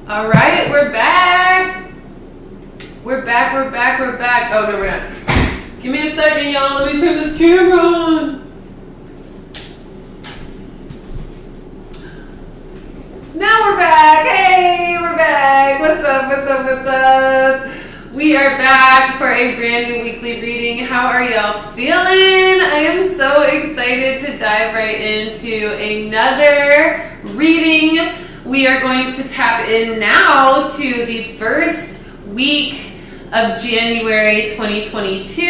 All right, we're back. We're back. Oh, no, we're not. Give me a second, y'all. Let me turn this camera on. Now we're back. Hey, we're back. What's up? We are back for a brand new weekly reading. How are y'all feeling? I am so excited to dive right into another reading. We are going to tap in now to the first week of January 2022.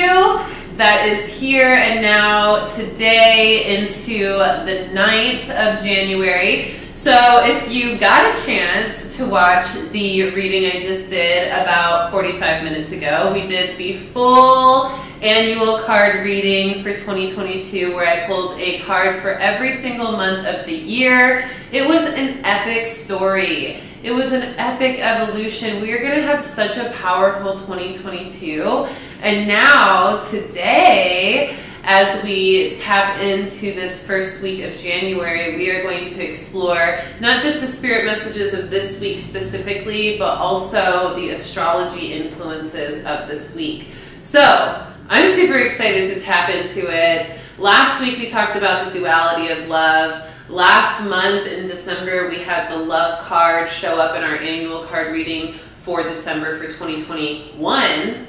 That is here and now today into the 9th of January. So if you got a chance to watch the reading I just did about 45 minutes ago, we did the full annual card reading for 2022 where I pulled a card for every single month of the year. It was an epic story. It was an epic evolution. We are going to have such a powerful 2022. And now, today, as we tap into this first week of January, we are going to explore not just the spirit messages of this week specifically, but also the astrology influences of this week. So, I'm super excited to tap into it. Last week, we talked about the duality of love. Last month in December, we had the love card show up in our annual card reading for December for 2021.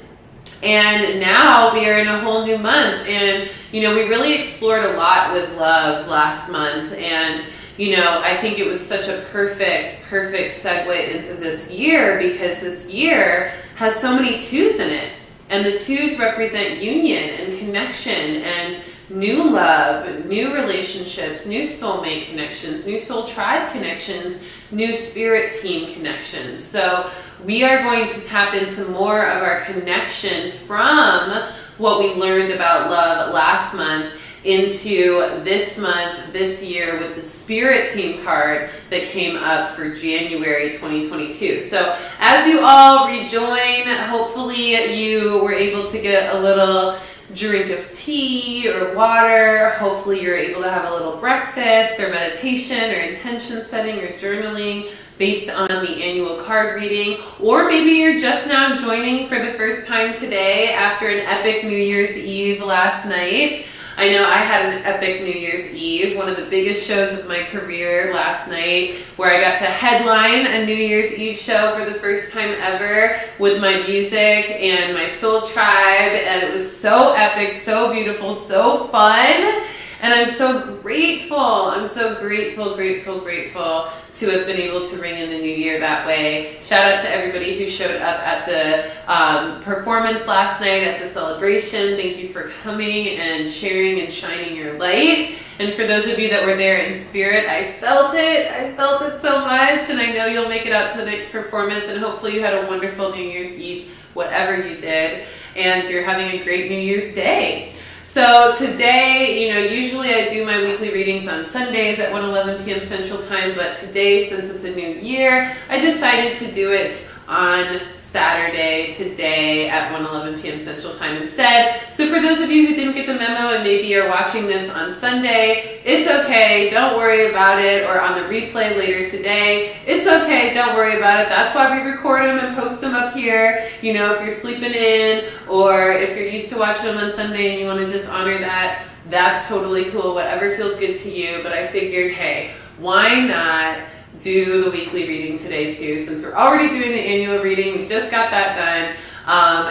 And now we are in a whole new month. And, we really explored a lot with love last month. And, I think it was such a perfect segue into this year because this year has so many twos in it. And the twos represent union and connection and new love, new relationships, new soulmate connections, new soul tribe connections, new spirit team connections. So we are going to tap into more of our connection from what we learned about love last month into this month, this year with the spirit team card that came up for January 2022. So as you all rejoin, hopefully you were able to get a little drink of tea or water. Hopefully you're able to have a little breakfast or meditation or intention setting or journaling based on the annual card reading. Or maybe you're just now joining for the first time today after an epic New Year's Eve last night. I know I had an epic New Year's Eve, one of the biggest shows of my career last night, where I got to headline a New Year's Eve show for the first time ever with my music and my soul tribe, and it was so epic, so beautiful, so fun. And I'm so grateful. I'm so grateful to have been able to ring in the new year that way. Shout out to everybody who showed up at the performance last night at the celebration. Thank you for coming and sharing and shining your light. And for those of you that were there in spirit, I felt it. I felt it so much. And I know you'll make it out to the next performance. And hopefully you had a wonderful New Year's Eve, whatever you did. And you're having a great New Year's Day. So today, usually I do my weekly readings on Sundays at 1:11 p.m. Central Time, but today, since it's a new year, I decided to do it on Saturday, today at 1:11 p.m. Central Time instead. So for those of you who didn't get the memo and maybe you're watching this on Sunday, it's okay, don't worry about it, or on the replay later today, it's okay, don't worry about it. That's why we record them and post them up here. If you're sleeping in or if you're used to watching them on Sunday and you want to just honor that, that's totally cool, whatever feels good to you. But I figured, hey, why not do the weekly reading today too, since we're already doing the annual reading. We just got that done,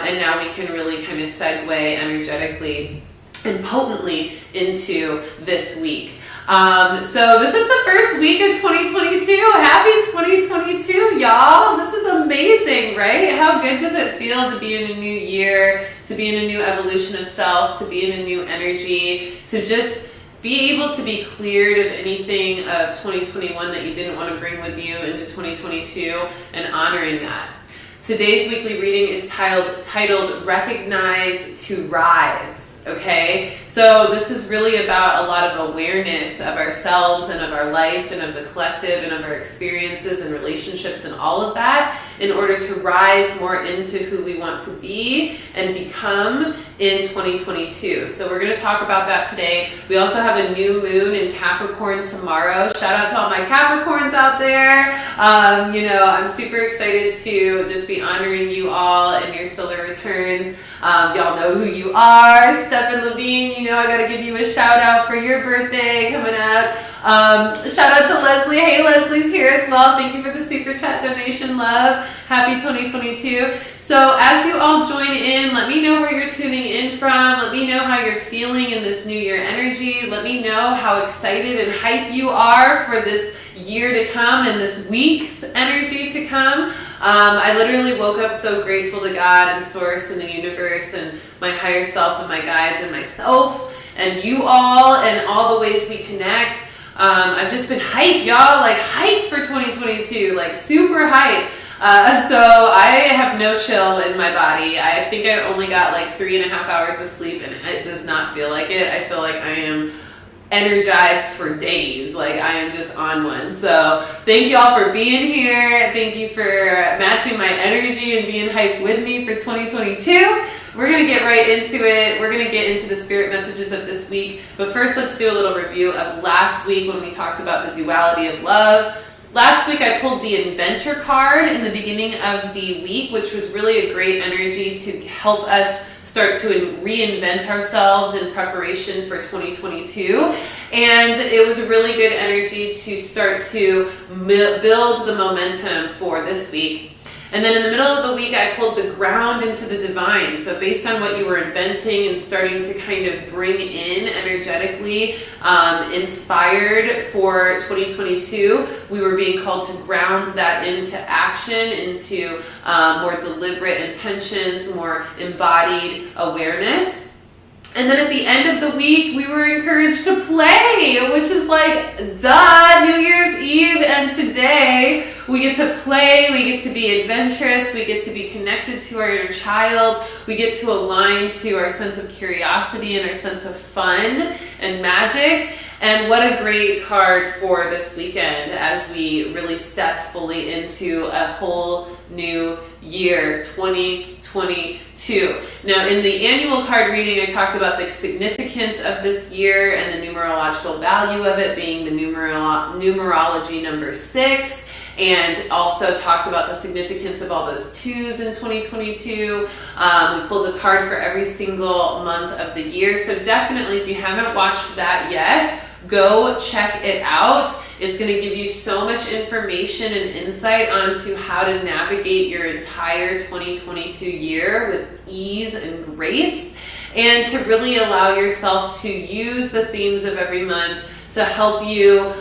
and now we can really kind of segue energetically and potently into this week. So this is the first week of 2022. Happy 2022, y'all. This is amazing, right? How good does it feel to be in a new year, to be in a new evolution of self, to be in a new energy, to just be able to be cleared of anything of 2021 that you didn't want to bring with you into 2022 and honoring that. Today's weekly reading is titled Recognize to Rise. Okay, so this is really about a lot of awareness of ourselves and of our life and of the collective and of our experiences and relationships and all of that. in order to rise more into who we want to be and become in 2022. So we're going to talk about that today. We also have a new moon in Capricorn tomorrow. Shout out to all my Capricorns out there. I'm super excited to just be honoring you all and your solar returns. Y'all know who you are. Stephen Levine, I got to give you a shout out for your birthday coming up. Shout out to Leslie. Hey, Leslie's here as well. Thank you for the super chat donation, love. Happy 2022. So as you all join in, let me know where you're tuning in from. Let me know how you're feeling in this new year energy. Let me know how excited and hype you are for this year to come and this week's energy to come. I literally woke up so grateful to God and Source and the universe and my higher self and my guides and myself and you all and all the ways we connect. I've just been hype, y'all, like hype for 2022, like super hype. So I have no chill in my body. I think I only got like 3.5 hours of sleep and it does not feel like it. I feel like I am energized for days. Like I am just on one. So thank you all for being here. Thank you for matching my energy and being hyped with me for 2022. We're going to get right into it. We're going to get into the spirit messages of this week. But first, let's do a little review of last week when we talked about the duality of love. Last week, I pulled the Inventor card in the beginning of the week, which was really a great energy to help us start to reinvent ourselves in preparation for 2022. And it was a really good energy to start to build the momentum for this week. And then in the middle of the week, I pulled the ground into the divine. So based on what you were inventing and starting to kind of bring in energetically, inspired for 2022, we were being called to ground that into action, into more deliberate intentions, more embodied awareness. And then at the end of the week, we were encouraged to play, which is like, duh, New Year's Eve and today. We get to play, we get to be adventurous, we get to be connected to our inner child, we get to align to our sense of curiosity and our sense of fun and magic. And what a great card for this weekend as we really step fully into a whole new year, 2022. Now, in the annual card reading, I talked about the significance of this year and the numerological value of it being the numerology number 6. And also talked about the significance of all those 2s in 2022. We pulled a card for every single month of the year. So definitely, if you haven't watched that yet, go check it out. It's going to give you so much information and insight onto how to navigate your entire 2022 year with ease and grace, and to really allow yourself to use the themes of every month to help you,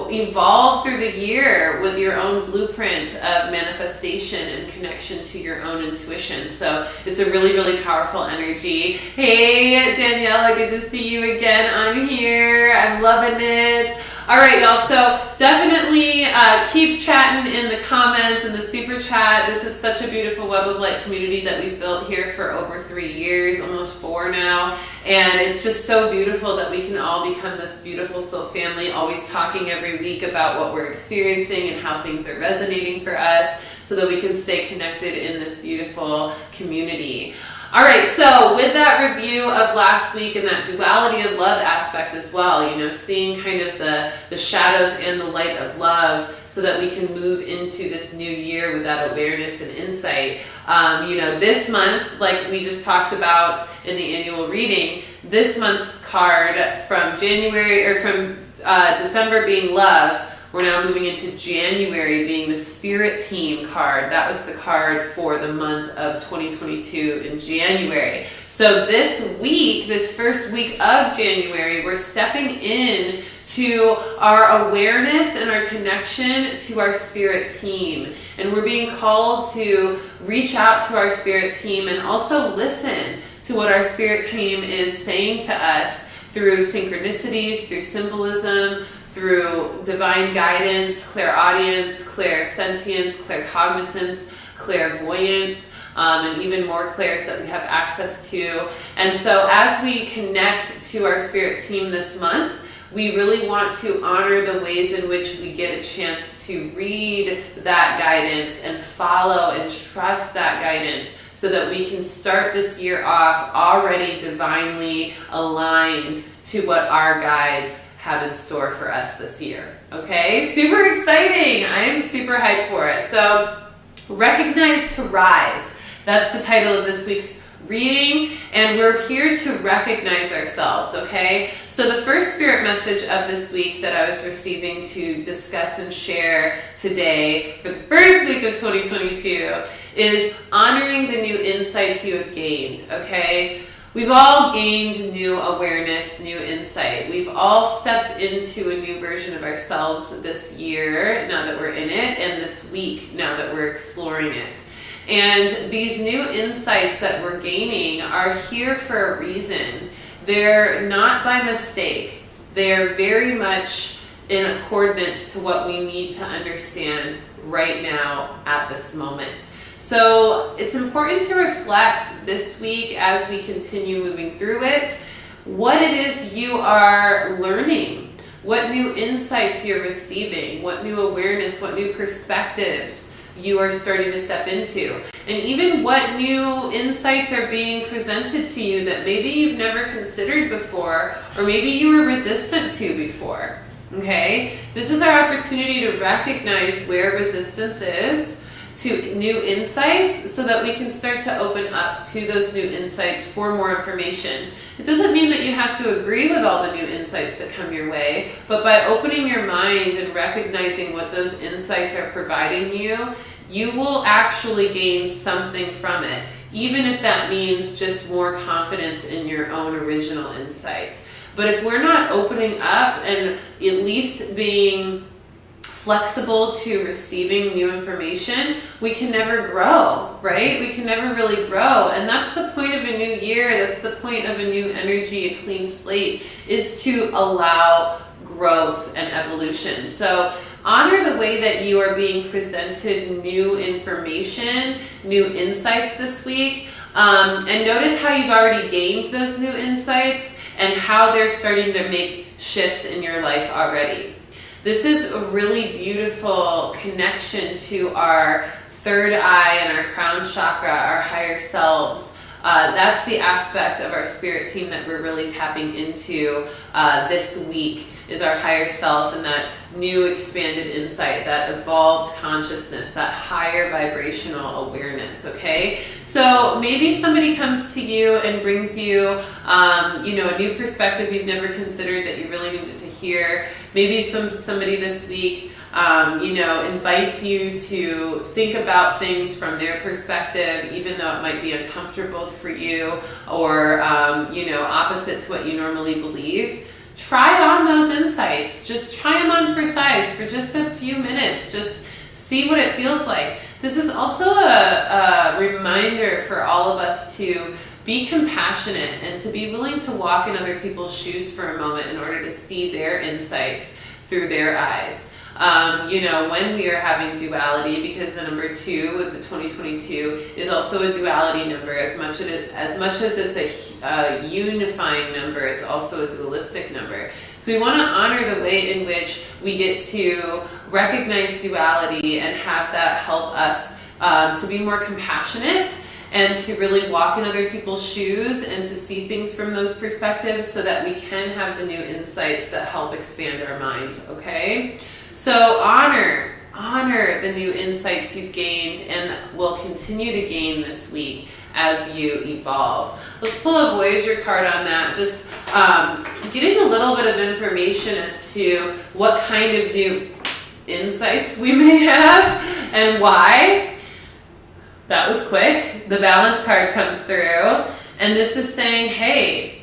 evolve through the year with your own blueprint of manifestation and connection to your own intuition. So it's a really, really powerful energy. Hey, Daniela, good to see you again on here. I'm loving it. All right, y'all, so definitely keep chatting in the comments and the super chat. This is such a beautiful Web of Light community that we've built here for over 3 years, almost 4 now. And it's just so beautiful that we can all become this beautiful soul family, always talking every week about what we're experiencing and how things are resonating for us so that we can stay connected in this beautiful community. All right, so with that review of last week and that duality of love aspect as well, seeing kind of the shadows and the light of love so that we can move into this new year with that awareness and insight. This month, like we just talked about in the annual reading, this month's card from January or from December being love, we're now moving into January being the Spirit Team card. That was the card for the month of 2022 in January. So this week, this first week of January, we're stepping in to our awareness and our connection to our Spirit Team. And we're being called to reach out to our Spirit Team and also listen to what our Spirit Team is saying to us through synchronicities, through symbolism, through divine guidance, clairaudience, clairsentience, claircognizance, clairvoyance, and even more clairs that we have access to. And so as we connect to our Spirit Team this month, we really want to honor the ways in which we get a chance to read that guidance and follow and trust that guidance so that we can start this year off already divinely aligned to what our guides have in store for us this year. Okay, super exciting. I am super hyped for it. So, recognize to rise. That's the title of this week's reading, and we're here to recognize ourselves, okay? So the first spirit message of this week that I was receiving to discuss and share today for the first week of 2022 is honoring the new insights you have gained, okay? We've all gained new awareness, new insight. We've all stepped into a new version of ourselves this year, now that we're in it, and this week, now that we're exploring it. And these new insights that we're gaining are here for a reason. They're not by mistake. They're very much in accordance to what we need to understand right now at this moment. So it's important to reflect this week as we continue moving through it, what it is you are learning, what new insights you're receiving, what new awareness, what new perspectives you are starting to step into, and even what new insights are being presented to you that maybe you've never considered before, or maybe you were resistant to before. Okay, this is our opportunity to recognize where resistance is to new insights so that we can start to open up to those new insights for more information. It doesn't mean that you have to agree with all the new insights that come your way, but by opening your mind and recognizing what those insights are providing you, you will actually gain something from it, even if that means just more confidence in your own original insight. But if we're not opening up and at least being flexible to receiving new information, we can never grow, right? We can never really grow. And that's the point of a new year. That's the point of a new energy, a clean slate, is to allow growth and evolution. So honor the way that you are being presented new information, new insights this week. And notice how you've already gained those new insights and how they're starting to make shifts in your life already. This is a really beautiful connection to our third eye and our crown chakra, our higher selves. That's the aspect of our spirit team that we're really tapping into this week, is our higher self and that new expanded insight, that evolved consciousness, that higher vibrational awareness, okay? So maybe somebody comes to you and brings you, a new perspective you've never considered that you really needed to hear. Maybe somebody this week, invites you to think about things from their perspective, even though it might be uncomfortable for you or, opposite to what you normally believe. Try on those insights. Just try them on for size for just a few minutes. Just see what it feels like. This is also a reminder for all of us to be compassionate and to be willing to walk in other people's shoes for a moment in order to see their insights through their eyes. When we are having duality, because the number 2 with the 2022 is also a duality number. As much as it's a unifying number, it's also a dualistic number. So we want to honor the way in which we get to recognize duality and have that help us to be more compassionate and to really walk in other people's shoes and to see things from those perspectives so that we can have the new insights that help expand our mind, okay? So honor the new insights you've gained and will continue to gain this week as you evolve. Let's pull a Voyager card on that, just getting a little bit of information as to what kind of new insights we may have and why. That was quick. The balance card comes through, and this is saying, hey,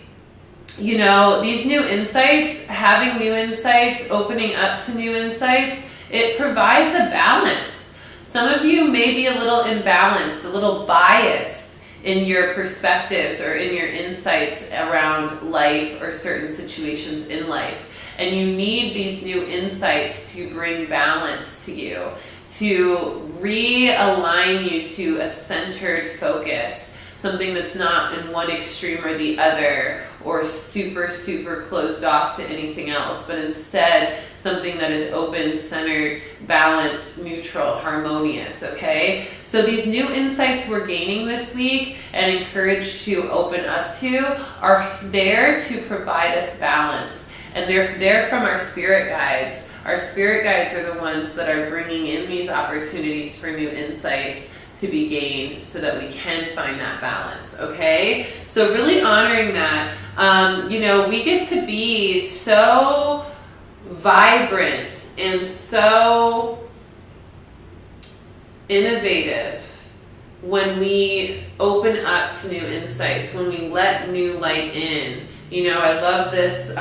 these new insights, having new insights, opening up to new insights, it provides a balance. Some of you may be a little imbalanced, a little biased in your perspectives or in your insights around life or certain situations in life. And you need these new insights to bring balance to you, to realign you to a centered focus. something that's not in one extreme or the other, or super, super closed off to anything else, but instead something that is open, centered, balanced, neutral, harmonious, okay? So these new insights we're gaining this week and encouraged to open up to are there to provide us balance. And they're from our spirit guides. Our spirit guides are the ones that are bringing in these opportunities for new insights to be gained so that we can find that balance, okay? So really honoring that. We get to be so vibrant and so innovative when we open up to new insights, when we let new light in. I love this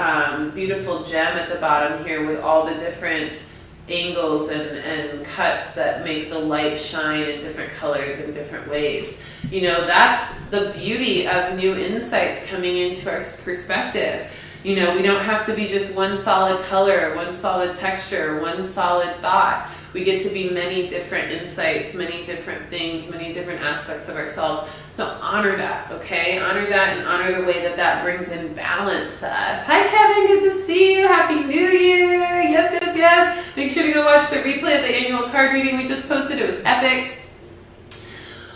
beautiful gem at the bottom here with all the different angles and cuts that make the light shine in different colors in different ways. That's the beauty of new insights coming into our perspective. We don't have to be just one solid color, one solid texture, one solid thought. We get to be many different insights, many different things, many different aspects of ourselves. So honor that, okay? Honor that and honor the way that that brings in balance to us. Hi, Kevin. Good to see you. Happy New Year. Yes, yes, yes. Make sure to go watch the replay of the annual card reading we just posted. It was epic.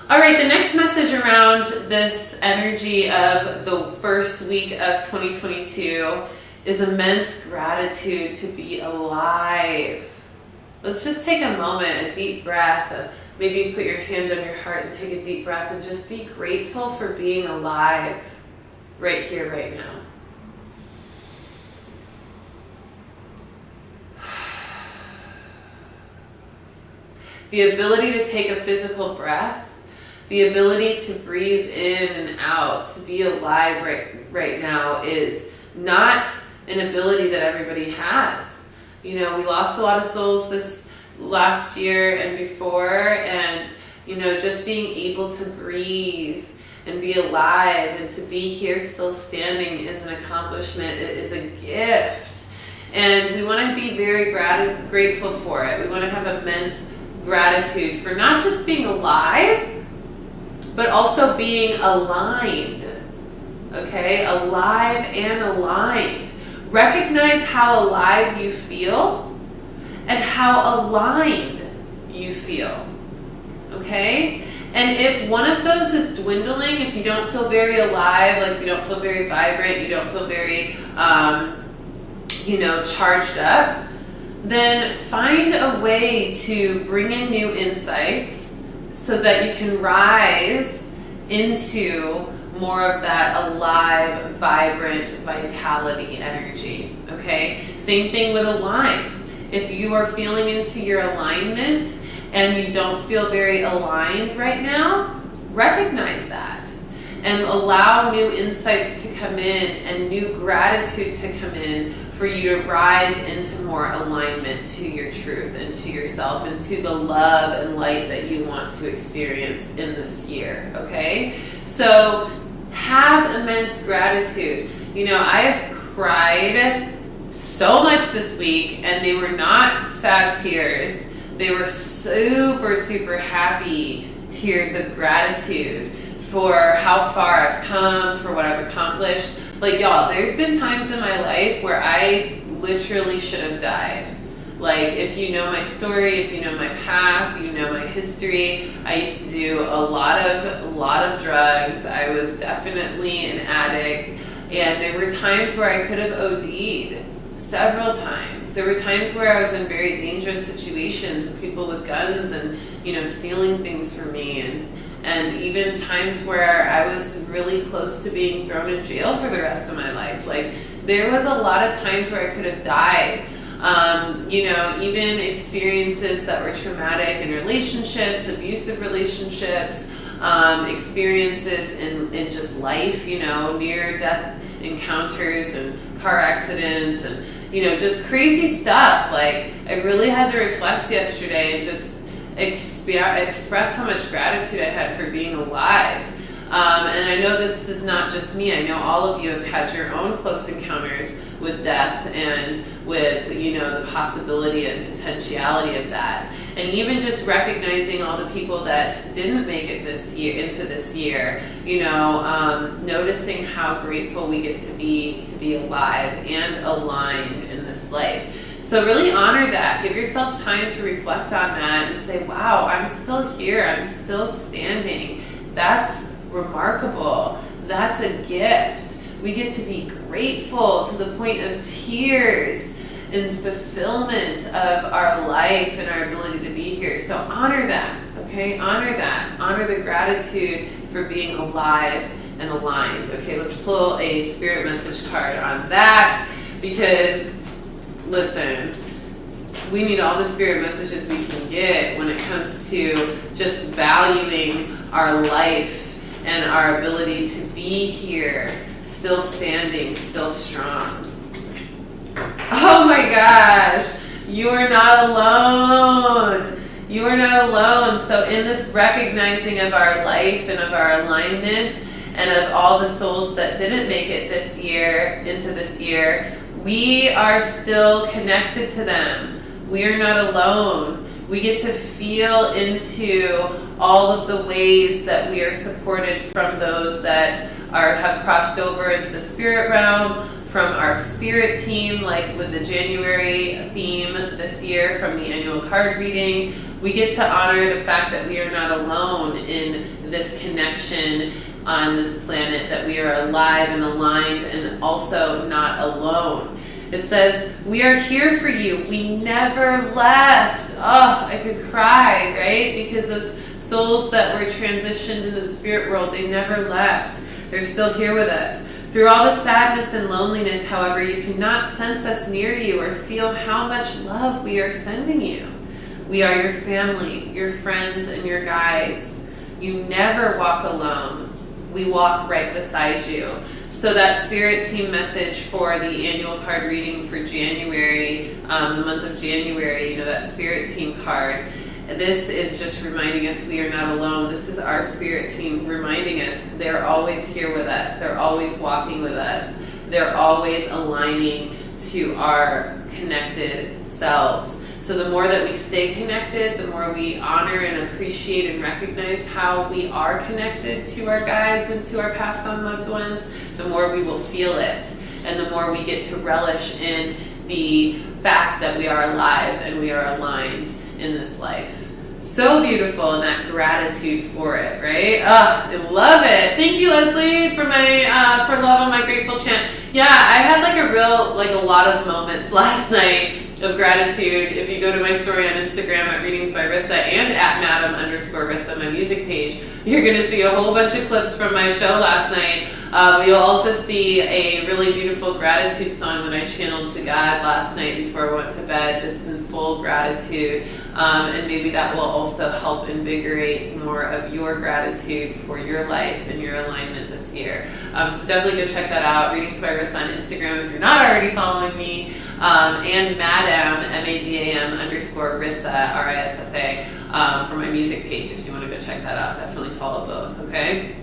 All right, the next message around this energy of the first week of 2022 is immense gratitude to be alive. Let's just take a moment, a deep breath. Maybe put your hand on your heart and take a deep breath and just be grateful for being alive right here, right now. The ability to take a physical breath, the ability to breathe in and out, to be alive right now is not an ability that everybody has. We lost a lot of souls this last year and before, and just being able to breathe and be alive and to be here still standing is an accomplishment. It is a gift, and we want to be very grateful for it. We want to have immense gratitude for not just being alive, but also being aligned. Okay, alive and aligned. Recognize how alive you feel and how aligned you feel. Okay? And if one of those is dwindling, if you don't feel very alive, like you don't feel very vibrant, you don't feel very, charged up, then find a way to bring in new insights so that you can rise into more of that alive, vibrant vitality energy, okay? Same thing with aligned. If you are feeling into your alignment and you don't feel very aligned right now, recognize that and allow new insights to come in and new gratitude to come in for you to rise into more alignment to your truth and to yourself and to the love and light that you want to experience in this year, okay? So have immense gratitude. I've cried so much this week, and they were not sad tears. They were super, super happy tears of gratitude for how far I've come, for what I've accomplished. Like, y'all, there's been times in my life where I literally should have died. Like, if you know my story, if you know my path, you know my history, I used to do a lot of drugs. I was definitely an addict, and there were times where I could have OD'd several times. There were times where I was in very dangerous situations with people with guns and, stealing things from me, and even times where I was really close to being thrown in jail for the rest of my life. Like, there was a lot of times where I could have died. Even experiences that were traumatic in relationships, abusive relationships, experiences in just life, near-death encounters and car accidents and, just crazy stuff. Like, I really had to reflect yesterday and just express how much gratitude I had for being alive. And I know this is not just me. I know all of you have had your own close encounters with death and with, the possibility and potentiality of that. And even just recognizing all the people that didn't make it into this year, noticing how grateful we get to be alive and aligned in this life. So really honor that. Give yourself time to reflect on that and say, wow, I'm still here. I'm still standing. That's remarkable. That's a gift. We get to be grateful to the point of tears and fulfillment of our life and our ability to be here. So honor that, okay? Honor that. Honor the gratitude for being alive and aligned. Okay, let's pull a spirit message card on that, because listen, we need all the spirit messages we can get when it comes to just valuing our life and our ability to be here, still standing, still strong. Oh my gosh, you are not alone. You are not alone. So in this recognizing of our life and of our alignment and of all the souls that didn't make it this year, into this year, we are still connected to them. We are not alone. We get to feel into all of the ways that we are supported from those that have crossed over into the spirit realm, from our spirit team, like with the January theme this year from the annual card reading. We get to honor the fact that we are not alone in this connection on this planet, that we are alive and aligned and also not alone. It says, we are here for you. We never left. Oh, I could cry, right? Because those souls that were transitioned into the spirit world, they never left. They're still here with us. Through all the sadness and loneliness, however, you cannot sense us near you or feel how much love we are sending you. We are your family, your friends, and your guides. You never walk alone. We walk right beside you. So that spirit team message for the annual card reading for January, the month of January, that spirit team card, this is just reminding us we are not alone. This is our spirit team reminding us they're always here with us. They're always walking with us. They're always aligning to our connected selves. So the more that we stay connected, the more we honor and appreciate and recognize how we are connected to our guides and to our passed on loved ones, the more we will feel it. And the more we get to relish in the fact that we are alive and we are aligned in this life. So beautiful, and that gratitude for it, right? I love it. Thank you, Leslie, for love on my grateful chant. Yeah, I had a lot of moments last night of gratitude. If you go to my story on Instagram at Readings by Rissa and at Madam_Rissa, my music page, you're going to see a whole bunch of clips from my show last night. You'll also see a really beautiful gratitude song that I channeled to God last night before I went to bed, just in full gratitude. And maybe that will also help invigorate more of your gratitude for your life and your alignment this year. So definitely go check that out. Readings by Rissa on Instagram if you're not already following me. And Madam, MADAM_Rissa, RISSA, for my music page if you want to go check that out. Definitely follow both, okay?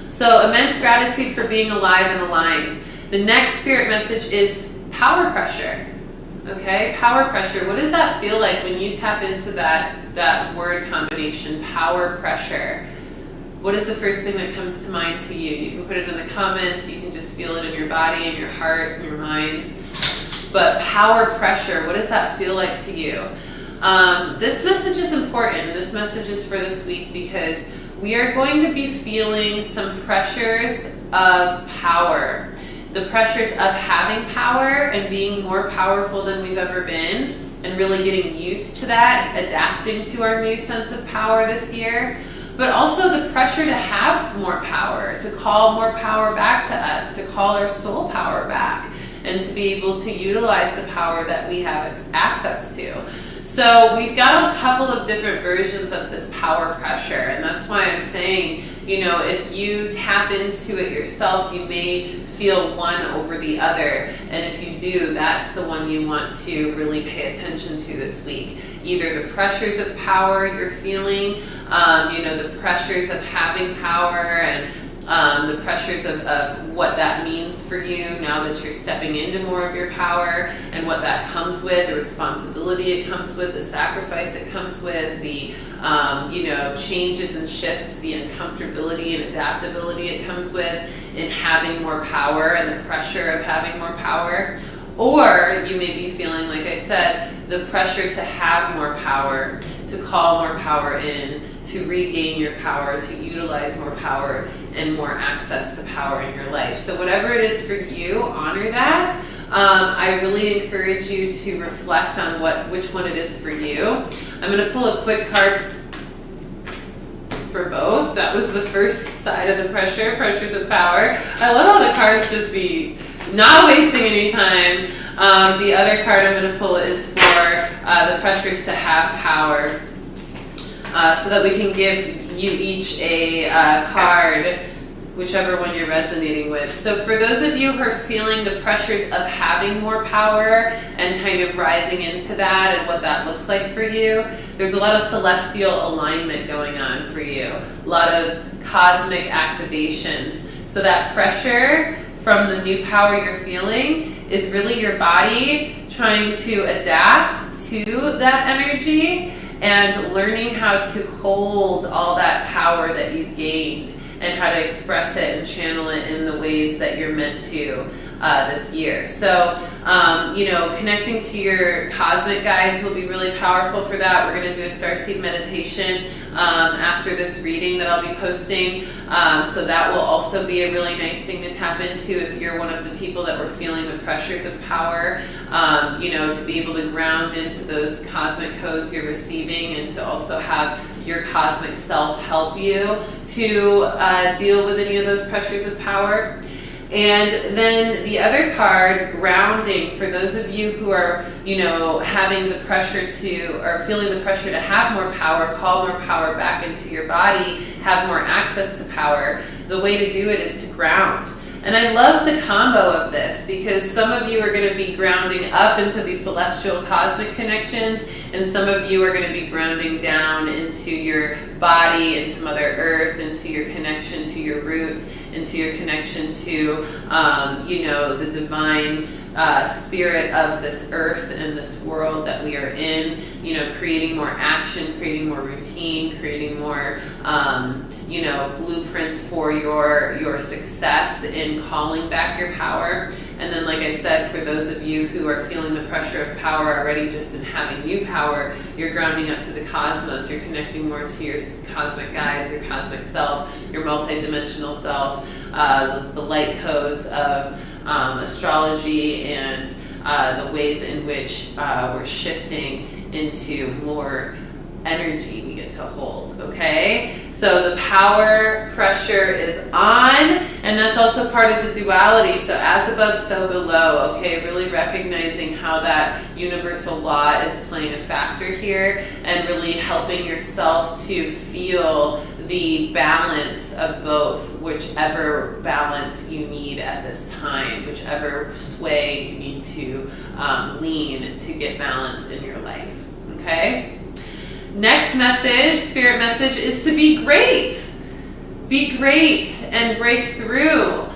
So immense gratitude for being alive and aligned. The next spirit message is power pressure. Okay, power pressure. What does that feel like when you tap into that word combination, power pressure? What is the first thing that comes to mind to you? You can put it in the comments. You can just feel it in your body, in your heart, in your mind. But power pressure, what does that feel like to you? This message is important. This message is for this week because we are going to be feeling some pressures of power. The pressures of having power and being more powerful than we've ever been, and really getting used to that, adapting to our new sense of power this year. But also the pressure to have more power, to call more power back to us, to call our soul power back, and to be able to utilize the power that we have access to. So we've got a couple of different versions of this power pressure, and that's why I'm saying, if you tap into it yourself, you may feel one over the other. And if you do, that's the one you want to really pay attention to this week. Either the pressures of power you're feeling, the pressures of having power, and the pressures of what that means for you now that you're stepping into more of your power, and what that comes with, the responsibility it comes with, the sacrifice it comes with, the changes and shifts, the uncomfortability and adaptability it comes with in having more power, and the pressure of having more power. Or you may be feeling, like I said, the pressure to have more power, to call more power in, to regain your power, to utilize more power and more access to power in your life. So whatever it is for you, honor that. I really encourage you to reflect on which one it is for you. I'm going to pull a quick card for both. That was the first side of the pressures of power. I love how the cards just be not wasting any time. The other card I'm going to pull is for the pressures to have power, so that we can give you each a card, whichever one you're resonating with. So for those of you who are feeling the pressures of having more power and kind of rising into that and what that looks like for you, there's a lot of celestial alignment going on for you, a lot of cosmic activations. So that pressure from the new power you're feeling is really your body trying to adapt to that energy and learning how to hold all that power that you've gained and how to express it and channel it in the ways that you're meant to this year. So, connecting to your cosmic guides will be really powerful for that. We're going to do a starseed meditation after this reading that I'll be posting. So that will also be a really nice thing to tap into if you're one of the people that were feeling the pressures of power, to be able to ground into those cosmic codes you're receiving, and to also have your cosmic self help you to deal with any of those pressures of power. And then the other card, grounding, for those of you who are, having the pressure or feeling the pressure to have more power, call more power back into your body, have more access to power. The way to do it is to ground. And I love the combo of this, because some of you are going to be grounding up into these celestial cosmic connections, and some of you are going to be grounding down into your body, into Mother Earth, into your connection to your roots, into your connection to, the divine spirit of this earth and this world that we are in, creating more action, creating more routine, creating more, blueprints for your success in calling back your power. And then, like I said, for those of you who are feeling the pressure of power already just in having new power, you're grounding up to the cosmos, you're connecting more to your cosmic guides, your cosmic self, your multidimensional self, the light codes of astrology, and the ways in which we're shifting into more energy we get to hold, okay? So the power pressure is on, and that's also part of the duality. So as above, so below, okay? Really recognizing how that universal law is playing a factor here, and really helping yourself to feel the balance of both, whichever balance you need at this time, whichever sway you need to lean to get balance in your life, okay? Next message, spirit message, is to be great. Be great and break through.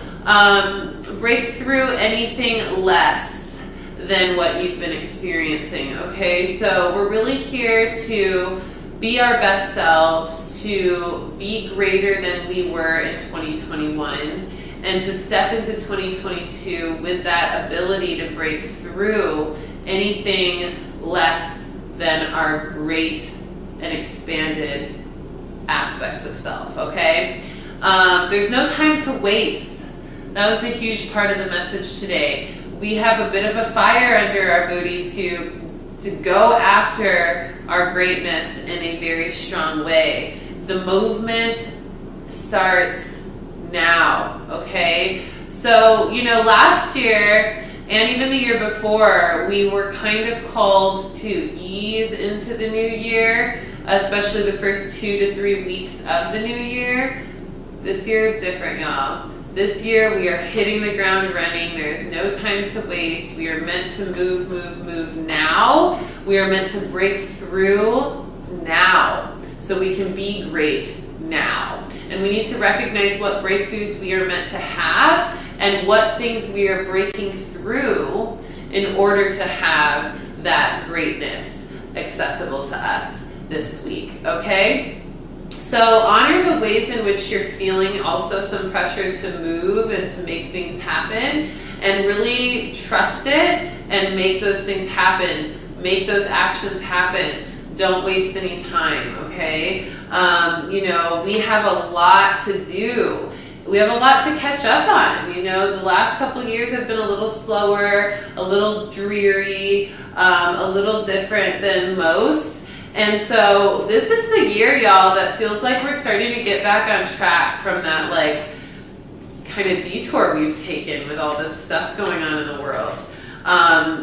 Break through anything less than what you've been experiencing, okay? So we're really here to be our best selves, to be greater than we were in 2021, and to step into 2022 with that ability to break through anything less than our great and expanded aspects of self, okay? There's no time to waste. That was a huge part of the message today. We have a bit of a fire under our booty to go after our greatness in a very strong way. The movement starts now, okay? So, last year and even the year before, we were kind of called to ease into the new year, especially the first 2 to 3 weeks of the new year. This year is different, y'all. This year we are hitting the ground running. There's no time to waste. We are meant to move now. We are meant to break through now so we can be great now. And we need to recognize what breakthroughs we are meant to have and what things we are breaking through in order to have that greatness accessible to us this week, okay? So honor the ways in which you're feeling also some pressure to move and to make things happen, and really trust it and make those things happen. Make those actions happen. Don't waste any time, okay? We have a lot to do. We have a lot to catch up on. The last couple of years have been a little slower, a little dreary, a little different than most. And so this is the year, y'all, that feels like we're starting to get back on track from that, kind of detour we've taken with all this stuff going on in the world.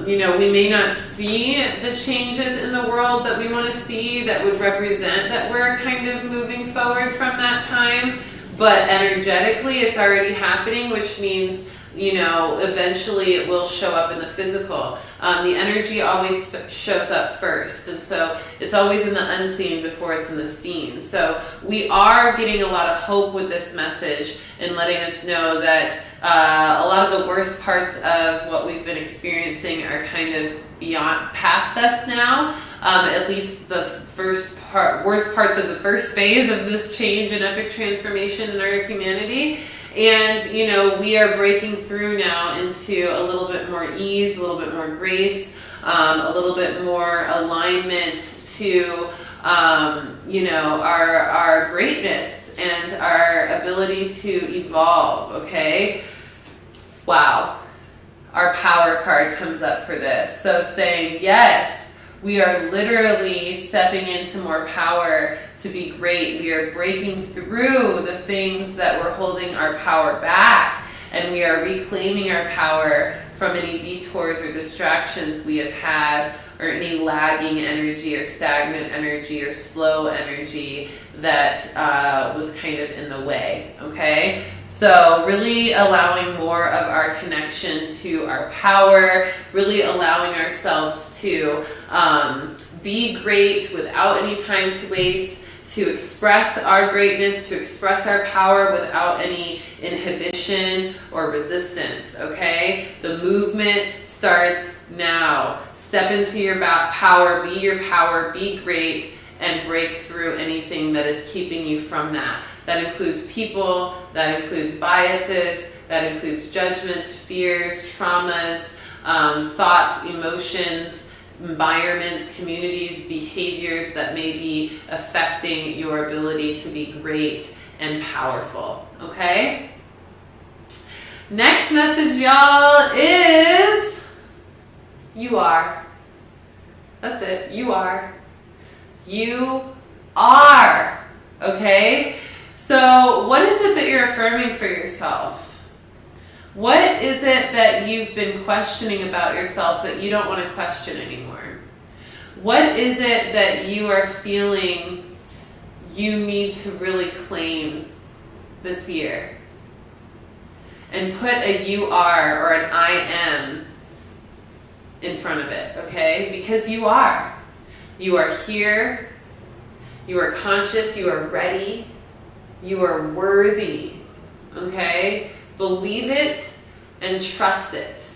We may not see the changes in the world that we want to see that would represent that we're kind of moving forward from that time, but energetically it's already happening, which means eventually it will show up in the physical. The energy always shows up first, and so it's always in the unseen before it's in the seen. So we are getting a lot of hope with this message and letting us know that a lot of the worst parts of what we've been experiencing are kind of past us now. At least the worst parts of the first phase of this change and epic transformation in our humanity. And, we are breaking through now into a little bit more ease, a little bit more grace, a little bit more alignment to, our greatness and our ability to evolve, okay? Wow. Our power card comes up for this. So saying, yes, we are literally stepping into more power to be great. We are breaking through the things that were holding our power back, and we are reclaiming our power from any detours or distractions we have had, or any lagging energy or stagnant energy or slow energy that was kind of in the way, okay? So really allowing more of our connection to our power, really allowing ourselves to be great without any time to waste, to express our greatness, to express our power without any inhibition or resistance, okay? The movement starts now. Step into your power, be great, and break through anything that is keeping you from that. That includes people, that includes biases, that includes judgments, fears, traumas, thoughts, emotions, environments, communities, behaviors that may be affecting your ability to be great and powerful, okay? Next message, y'all, is you are. That's it. You are. You are. Okay? So what is it that you're affirming for yourself? What is it that you've been questioning about yourself that you don't want to question anymore? What is it that you are feeling you need to really claim this year? And put a you are or an I am in front of it, okay? Because you are. You are here. You are conscious. You are ready. You are worthy, okay? Believe it and trust it.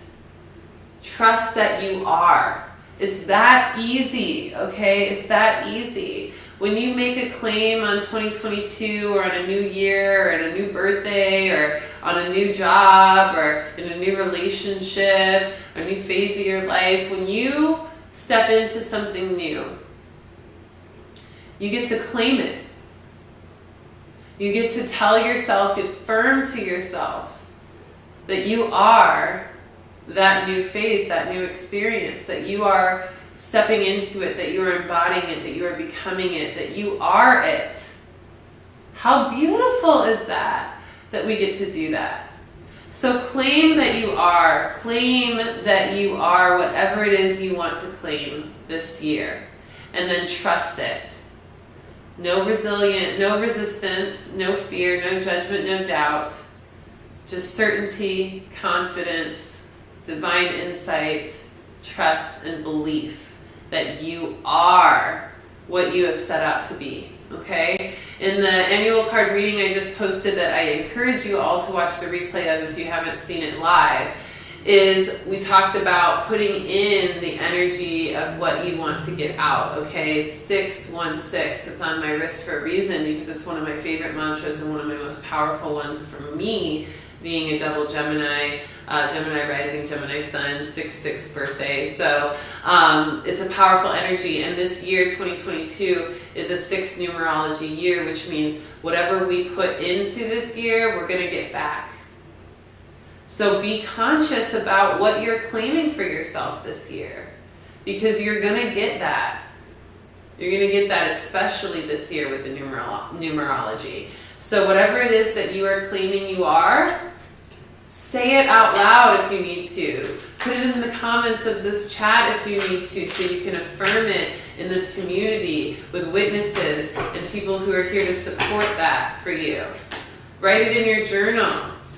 Trust that you are. It's that easy, okay? It's that easy. When you make a claim on 2022 or on a new year or on a new birthday or on a new job or in a new relationship or a new phase of your life, when you step into something new, you get to claim it. You get to tell yourself, affirm to yourself that you are that new phase, that new experience, that you are stepping into it, that you are embodying it, that you are becoming it, that you are it. How beautiful is that we get to do that. So claim that you are. Claim that you are whatever it is you want to claim this year. And then trust it. No resistance, no fear, no judgment, no doubt. Just certainty, confidence, divine insight, trust, and belief that you are what you have set out to be. Okay? In the annual card reading I just posted that I encourage you all to watch the replay of if you haven't seen it live, is we talked about putting in the energy of what you want to get out, okay? It's 616. It's on my wrist for a reason because it's one of my favorite mantras and one of my most powerful ones for me, being a double Gemini, Gemini rising, Gemini sun, 6/6 birthday. So it's a powerful energy. And this year, 2022, is a 6 numerology year, which means whatever we put into this year, we're going to get back. So be conscious about what you're claiming for yourself this year, because you're going to get that. You're going to get that especially this year with the numerology. So whatever it is that you are claiming you are, say it out loud if you need to. Put it in the comments of this chat if you need to, so you can affirm it in this community with witnesses and people who are here to support that for you. Write it in your journal.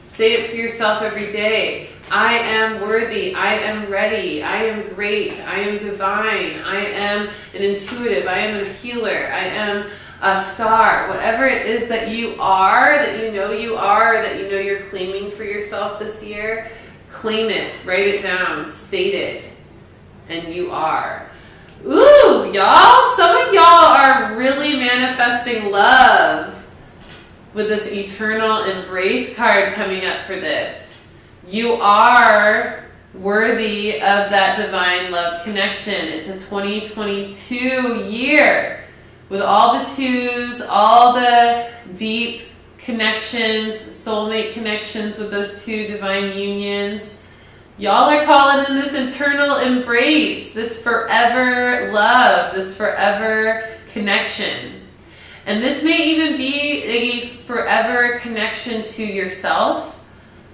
Say it to yourself every day. I am worthy. I am ready. I am great. I am divine. I am an intuitive. I am a healer. I am a star. Whatever it is that you are, that you know you are, that you know you're claiming for yourself this year, claim it. Write it down. State it. And you are. Ooh, y'all. Some of y'all are really manifesting love with this eternal embrace card coming up for this. You are worthy of that divine love connection. It's a 2022 year with all the twos, all the deep connections, soulmate connections with those two divine unions. Y'all are calling in this eternal embrace, this forever love, this forever connection. And this may even be a forever connection to yourself.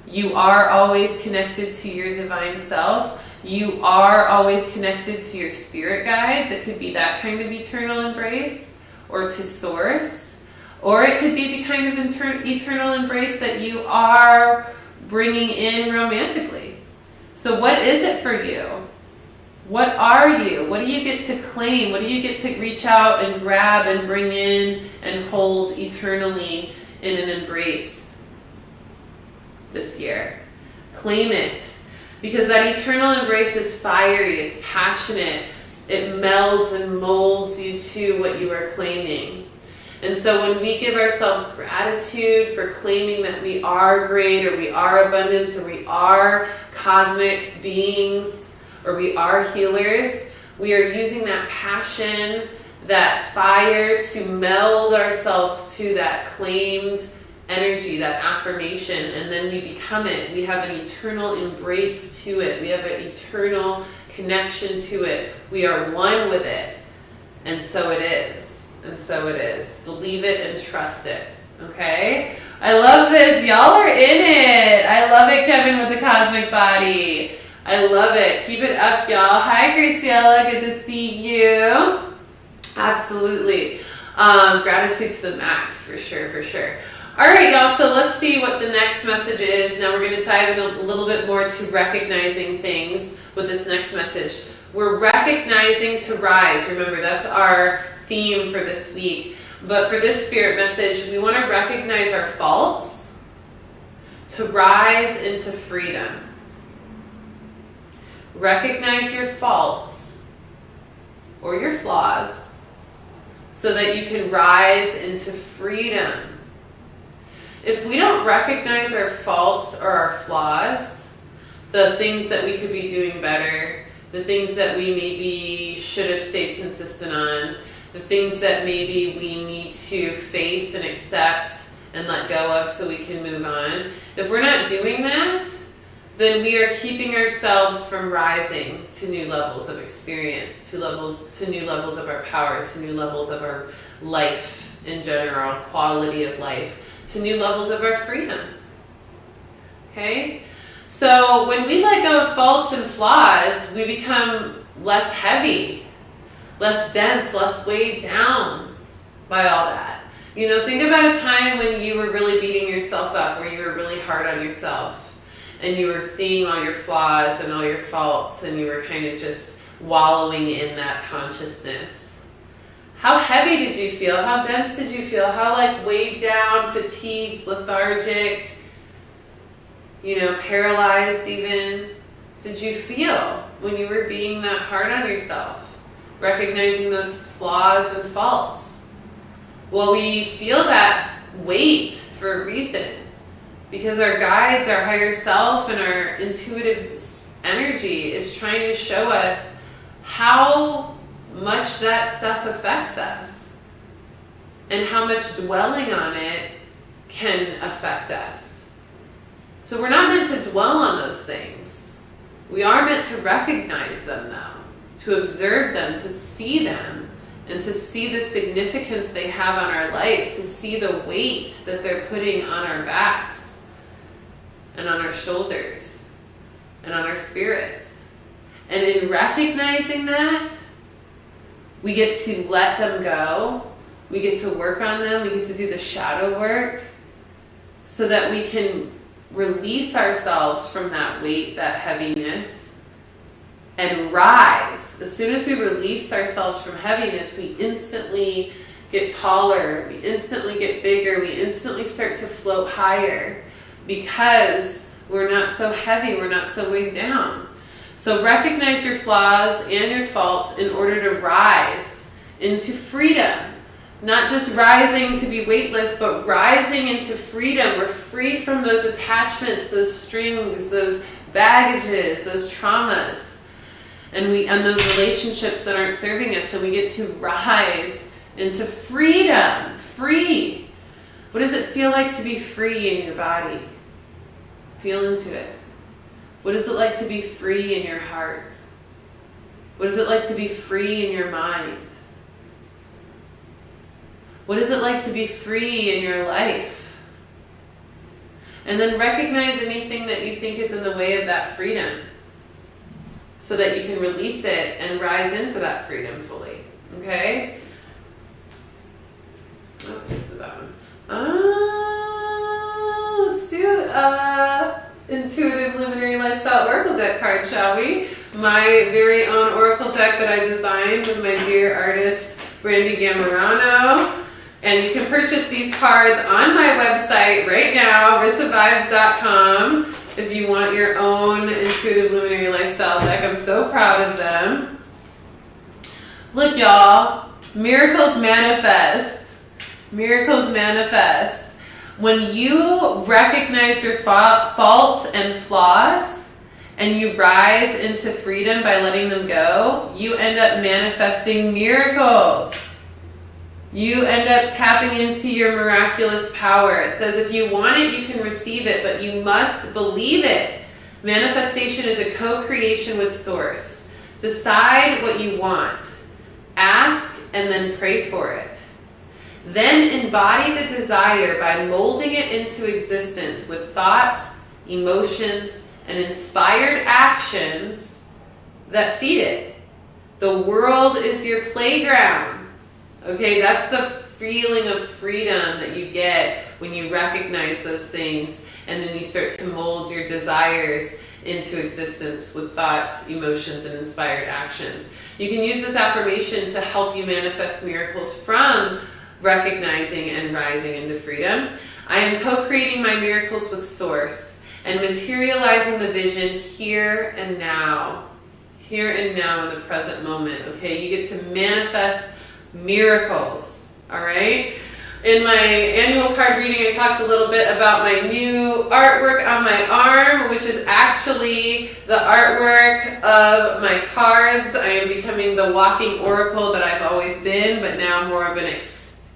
You are always connected to your divine self. You are always connected to your spirit guides. It could be that kind of eternal embrace, or to source. Or it could be the kind of eternal embrace that you are bringing in romantically. So what is it for you? What are you? What do you get to claim? What do you get to reach out and grab and bring in and hold eternally in an embrace this year? Claim it. Because that eternal embrace is fiery, it's passionate, it melds and molds you to what you are claiming. And so when we give ourselves gratitude for claiming that we are great, or we are abundance, or we are cosmic beings, or we are healers, we are using that passion, that fire to meld ourselves to that claimed energy, that affirmation, and then we become it. We have an eternal embrace to it. We have an eternal connection to it. We are one with it. And so it is. And so it is. Believe it and trust it. Okay? I love this. Y'all are in it. I love it, Kevin, with the cosmic body. I love it. Keep it up, y'all. Hi, Graciela. Good to see you. Absolutely. Gratitude to the max, for sure, for sure. All right, y'all. So let's see what the next message is. Now we're going to dive in a little bit more to recognizing things with this next message. We're recognizing to rise. Remember, that's our theme for this week. But for this spirit message, we want to recognize our faults to rise into freedom. Recognize your faults or your flaws so that you can rise into freedom. If we don't recognize our faults or our flaws, the things that we could be doing better, the things that we maybe should have stayed consistent on, the things that maybe we need to face and accept and let go of so we can move on, if we're not doing that, then we are keeping ourselves from rising to new levels of experience, to new levels of our power, to new levels of our life in general, quality of life, to new levels of our freedom. Okay? So when we let go of faults and flaws, we become less heavy, less dense, less weighed down by all that. You know, think about a time when you were really beating yourself up, where you were really hard on yourself, and you were seeing all your flaws and all your faults, and you were kind of just wallowing in that consciousness. How heavy did you feel? How dense did you feel? How like weighed down, fatigued, lethargic, you know, paralyzed even did you feel when you were being that hard on yourself, recognizing those flaws and faults? Well, we feel that weight for a reason, because our guides, our higher self, and our intuitive energy is trying to show us how much that stuff affects us and how much dwelling on it can affect us. So we're not meant to dwell on those things. We are meant to recognize them, though, to observe them, to see them, and to see the significance they have on our life, to see the weight that they're putting on our backs and on our shoulders and on our spirits. And in recognizing that, we get to let them go. We get to work on them. We get to do the shadow work so that we can release ourselves from that weight, that heaviness, and rise. As soon as we release ourselves from heaviness, we instantly get taller, we instantly get bigger, we instantly start to float higher, because we're not so heavy, we're not so weighed down. So recognize your flaws and your faults in order to rise into freedom. Not just rising to be weightless, but rising into freedom. We're free from those attachments, those strings, those baggages, those traumas, and those relationships that aren't serving us, and we get to rise into freedom. Free. What does it feel like to be free in your body? Feel into it. What is it like to be free in your heart? What is it like to be free in your mind? What is it like to be free in your life? And then recognize anything that you think is in the way of that freedom, so that you can release it and rise into that freedom fully. Okay? Oh, let's do that one. Let's do Intuitive Luminary Lifestyle Oracle deck card, shall we? My very own Oracle deck that I designed with my dear artist, Brandy Gamarano. And you can purchase these cards on my website right now, RissaVibes.com. If you want your own Intuitive Luminary Lifestyle deck. I'm so proud of them. Look, y'all. Miracles manifest. Miracles manifest. When you recognize your faults and flaws, and you rise into freedom by letting them go, you end up manifesting miracles. You end up tapping into your miraculous power. It says if you want it, you can receive it, but you must believe it. Manifestation is a co-creation with Source. Decide what you want. Ask and then pray for it. Then embody the desire by molding it into existence with thoughts, emotions, and inspired actions that feed it. The world is your playground. Okay, that's the feeling of freedom that you get when you recognize those things, and then you start to mold your desires into existence with thoughts, emotions, and inspired actions. You can use this affirmation to help you manifest miracles from recognizing and rising into freedom. I am co-creating my miracles with Source and materializing the vision here and now. Here and now in the present moment, okay? You get to manifest miracles, all right? In my annual card reading, I talked a little bit about my new artwork on my arm, which is actually the artwork of my cards. I am becoming the walking oracle that I've always been, but now more of an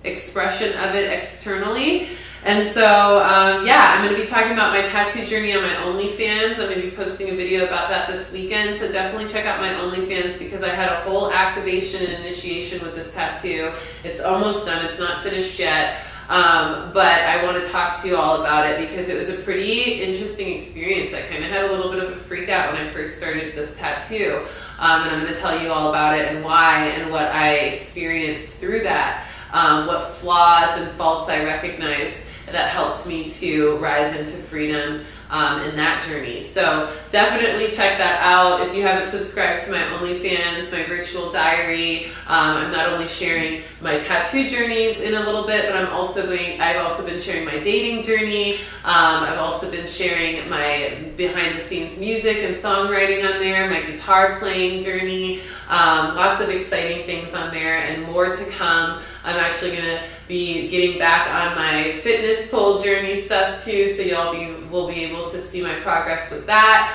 expression of it externally. And so, I'm going to be talking about my tattoo journey on my OnlyFans. I'm going to be posting a video about that this weekend, so definitely check out my OnlyFans because I had a whole activation and initiation with this tattoo. It's almost done. It's not finished yet, but I want to talk to you all about it because it was a pretty interesting experience. I kind of had a little bit of a freak out when I first started this tattoo, and I'm going to tell you all about it and why and what I experienced through that. what flaws and faults I recognized that helped me to rise into freedom in that journey. So definitely check that out. If you haven't subscribed to my OnlyFans, my virtual diary, I'm not only sharing my tattoo journey in a little bit, but I've also been sharing my dating journey. I've also been sharing my behind the scenes music and songwriting on there, my guitar playing journey, lots of exciting things on there and more to come. I'm actually going to be getting back on my fitness pole journey stuff too, so will be able to see my progress with that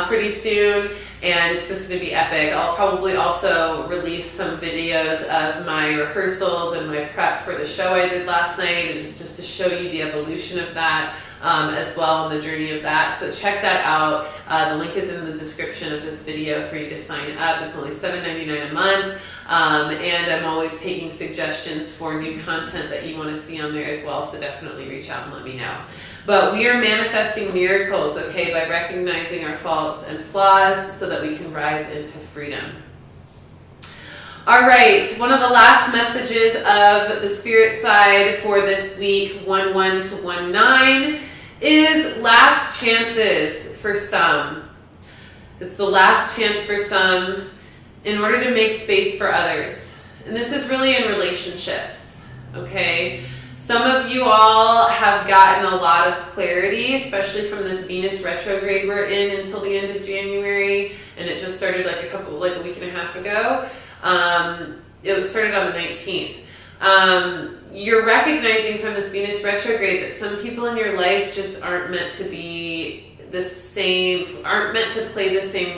pretty soon, and it's just going to be epic. I'll probably also release some videos of my rehearsals and my prep for the show I did last night, and just to show you the evolution of that as well, and the journey of that. So check that out. The link is in the description of this video for you to sign up. It's only $7.99 a month. And I'm always taking suggestions for new content that you want to see on there as well, so definitely reach out and let me know. But we are manifesting miracles, okay, by recognizing our faults and flaws so that we can rise into freedom. All right, one of the last messages of the spirit side for this week, 1/1 to 1/9, is last chances for some. It's the last chance for some in order to make space for others. And this is really in relationships, okay? Some of you all have gotten a lot of clarity, especially from this Venus retrograde we're in until the end of January, and it just started like a week and a half ago. It was started on the 19th. You're recognizing from this Venus retrograde that some people in your life just aren't meant to play the same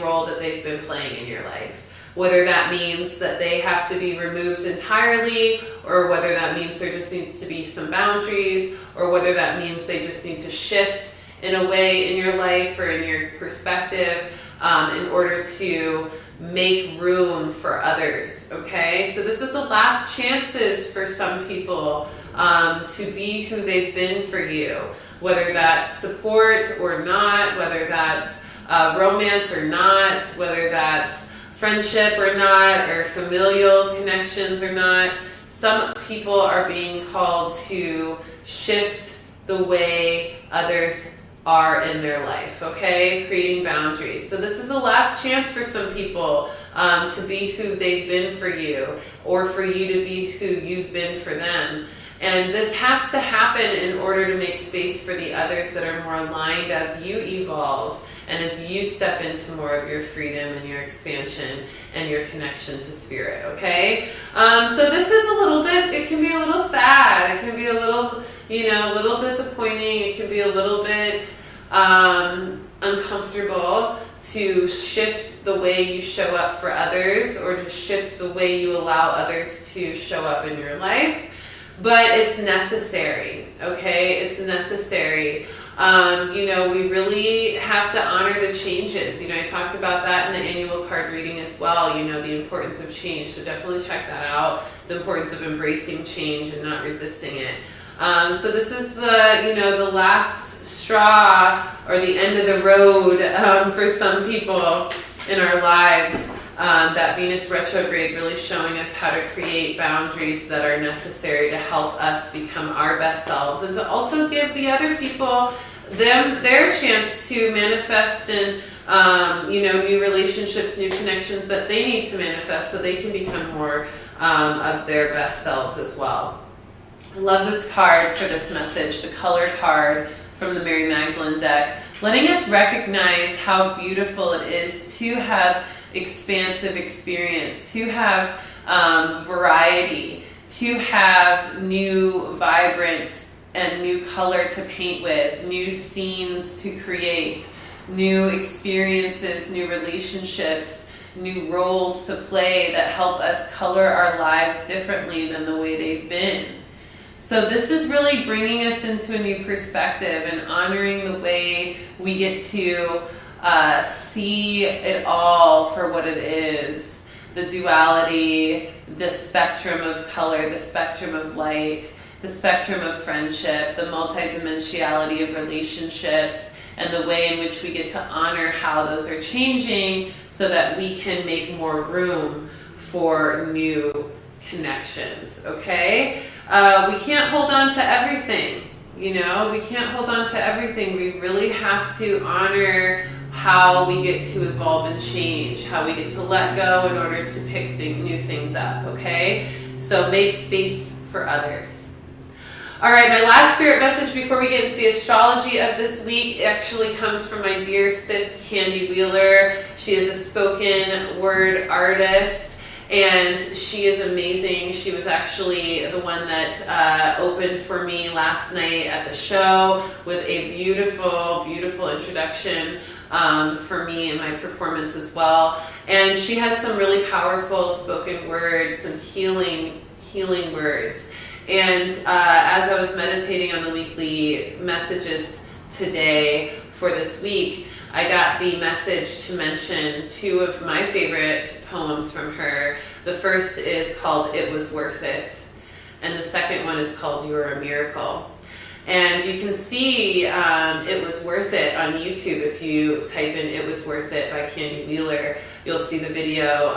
role that they've been playing in your life. Whether that means that they have to be removed entirely, or whether that means there just needs to be some boundaries, or whether that means they just need to shift in a way in your life or in your perspective in order to make room for others, okay? So this is the last chances for some people to be who they've been for you, whether that's support or not, whether that's romance or not, whether that's friendship or not, or familial connections or not. Some people are being called to shift the way others are in their life, okay? Creating boundaries. So this is the last chance for some people to be who they've been for you, or for you to be who you've been for them. And this has to happen in order to make space for the others that are more aligned as you evolve and as you step into more of your freedom and your expansion and your connection to spirit, okay? So this is a little bit, it can be a little sad, it can be a little, a little disappointing, it can be a little bit uncomfortable to shift the way you show up for others, or to shift the way you allow others to show up in your life. But it's necessary, okay? It's necessary. We really have to honor the changes. I talked about that in the annual card reading as well, the importance of change. So definitely check that out, the importance of embracing change and not resisting it. So this is the last straw, or the end of the road for some people in our lives. That Venus retrograde really showing us how to create boundaries that are necessary to help us become our best selves, and to also give the other people their chance to manifest in new relationships, new connections that they need to manifest, so they can become more of their best selves as well. I love this card for this message, the color card from the Mary Magdalene deck, letting us recognize how beautiful it is to have expansive experience, to have variety, to have new vibrance and new color to paint with, new scenes to create, new experiences, new relationships, new roles to play that help us color our lives differently than the way they've been. So this is really bringing us into a new perspective and honoring the way we get to see it all for what it is. The duality, the spectrum of color, the spectrum of light, the spectrum of friendship, the multidimensionality of relationships, and the way in which we get to honor how those are changing so that we can make more room for new connections, okay? We can't hold on to everything, we can't hold on to everything. We really have to honor how we get to evolve and change, how we get to let go in order to pick new things up, okay? So make space for others. All right, my last spirit message before we get into the astrology of this week actually comes from my dear sis, Candy Wheeler. She is a spoken word artist, and she is amazing. She was actually the one that opened for me last night at the show with a beautiful, beautiful introduction for me and my performance as well. And she has some really powerful spoken words, some healing words. And as I was meditating on the weekly messages today for this week, I got the message to mention two of my favorite poems from her. The first is called It Was Worth It, and the second one is called You're a Miracle. And you can see It Was Worth It on YouTube. If you type in It Was Worth It by Candy Wheeler, you'll see the video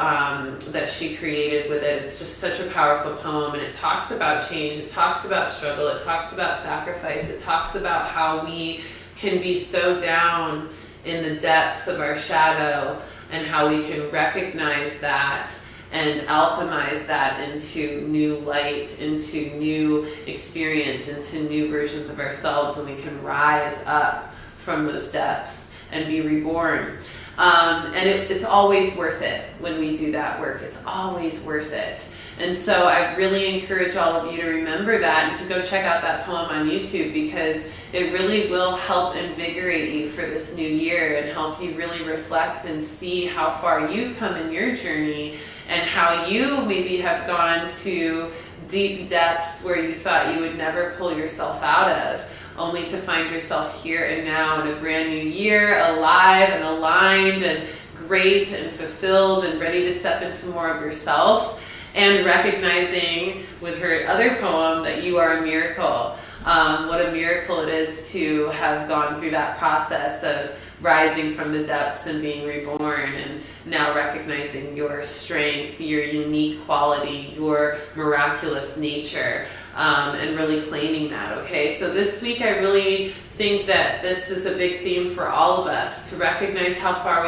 that she created with it. It's just such a powerful poem, and it talks about change, it talks about struggle, it talks about sacrifice, it talks about how we can be so down in the depths of our shadow and how we can recognize that and alchemize that into new light, into new experience, into new versions of ourselves, and we can rise up from those depths and be reborn. And it's always worth it when we do that work. It's always worth it. And so I really encourage all of you to remember that and to go check out that poem on YouTube, because it really will help invigorate you for this new year and help you really reflect and see how far you've come in your journey and how you maybe have gone to deep depths where you thought you would never pull yourself out of, only to find yourself here and now in a brand new year, alive and aligned and great and fulfilled and ready to step into more of yourself, and recognizing with her other poem that you are a miracle. What a miracle it is to have gone through that process of rising from the depths and being reborn, and now recognizing your strength, your unique quality, your miraculous nature, and really claiming that, okay? So this week I really think that this is a big theme for all of us, to recognize how far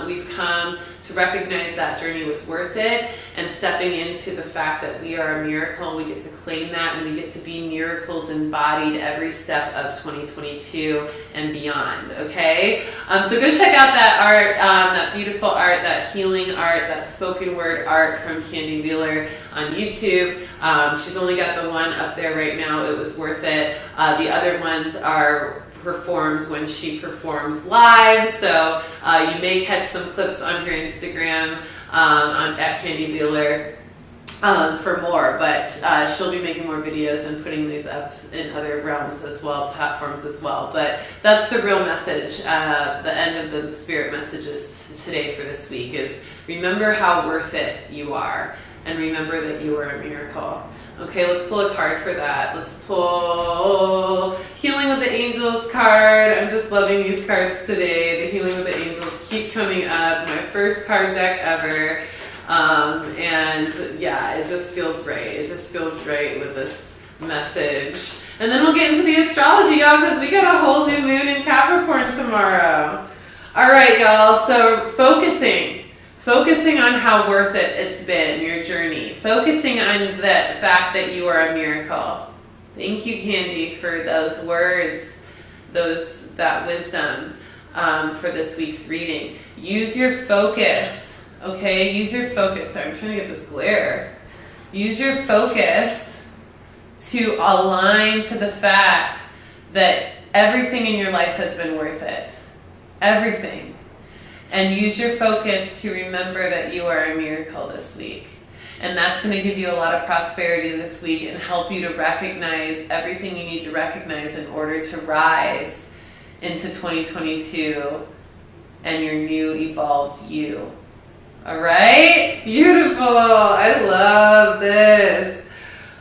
we've come, to recognize that journey was worth it, and stepping into the fact that we are a miracle, and we get to claim that, and we get to be miracles embodied every step of 2022 and beyond, okay? So go check out that art, that beautiful art, that healing art, that spoken word art from Candy Wheeler on YouTube. She's only got the one up there right now, It Was Worth It. The other ones are performed when she performs live, so you may catch some clips on her Instagram at Candy Wheeler for more, but she'll be making more videos and putting these up in other realms as well, platforms as well. But that's the real message, the end of the spirit messages today for this week is remember how worth it you are, and remember that you are a miracle. Okay, let's pull a card for that. Let's pull Healing with the Angels card. I'm just loving these cards today. The Healing with the Angels keep coming up. My first card deck ever. And yeah, it just feels right. It just feels right with this message. And then we'll get into the astrology, y'all, because we got a whole new moon in Capricorn tomorrow. All right, y'all. So focusing on how worth it's been, your journey. Focusing on the fact that you are a miracle. Thank you, Candy, for those words, that wisdom for this week's reading. Use your focus, okay? Use your focus. Sorry, I'm trying to get this glare. Use your focus to align to the fact that everything in your life has been worth it. Everything. And use your focus to remember that you are a miracle this week. And that's going to give you a lot of prosperity this week and help you to recognize everything you need to recognize in order to rise into 2022 and your new evolved you. All right? Beautiful. I love this.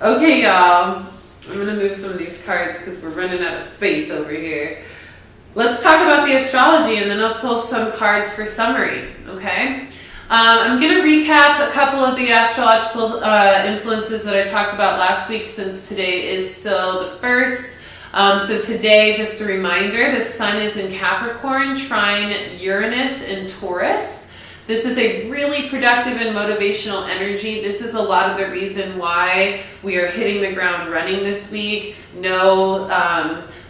Okay, y'all. I'm going to move some of these cards because we're running out of space over here. Let's talk about the astrology, and then I'll pull some cards for summary, okay? I'm going to recap a couple of the astrological influences that I talked about last week, since today is still the first. So today, just a reminder, the sun is in Capricorn, trine Uranus in Taurus. This is a really productive and motivational energy. This is a lot of the reason why we are hitting the ground running this week. No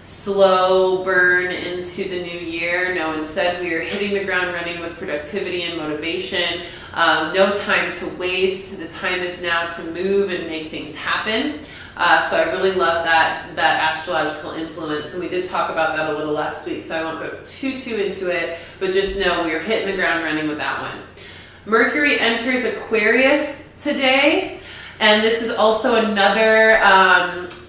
slow burn into the new year. No, instead we are hitting the ground running with productivity and motivation. No time to waste. The time is now to move and make things happen. So I really love that astrological influence, and we did talk about that a little last week, so I won't go too into it, but just know we are hitting the ground running with that one. Mercury enters Aquarius today, and this is also another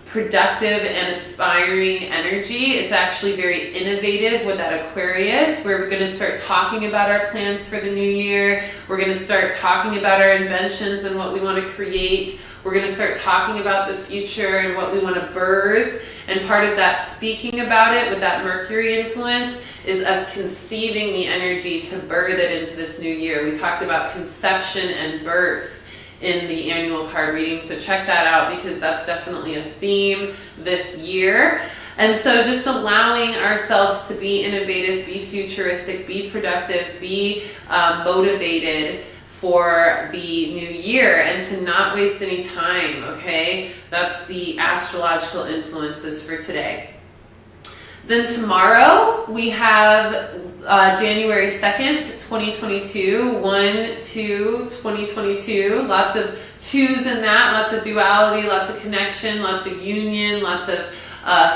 productive and aspiring energy. It's actually very innovative with that Aquarius. We're going to start talking about our plans for the new year. We're going to start talking about our inventions and what we want to create. We're going to start talking about the future and what we want to birth. And part of that speaking about it with that Mercury influence is us conceiving the energy to birth it into this new year. We talked about conception and birth in the annual card reading, so check that out because that's definitely a theme this year. And so just allowing ourselves to be innovative, be futuristic, be productive, be motivated for the new year, and to not waste any time, okay? That's the astrological influences for today. Then tomorrow we have January 2nd, 2022, 1/2/2022. Lots of twos in that, lots of duality, lots of connection, lots of union, lots of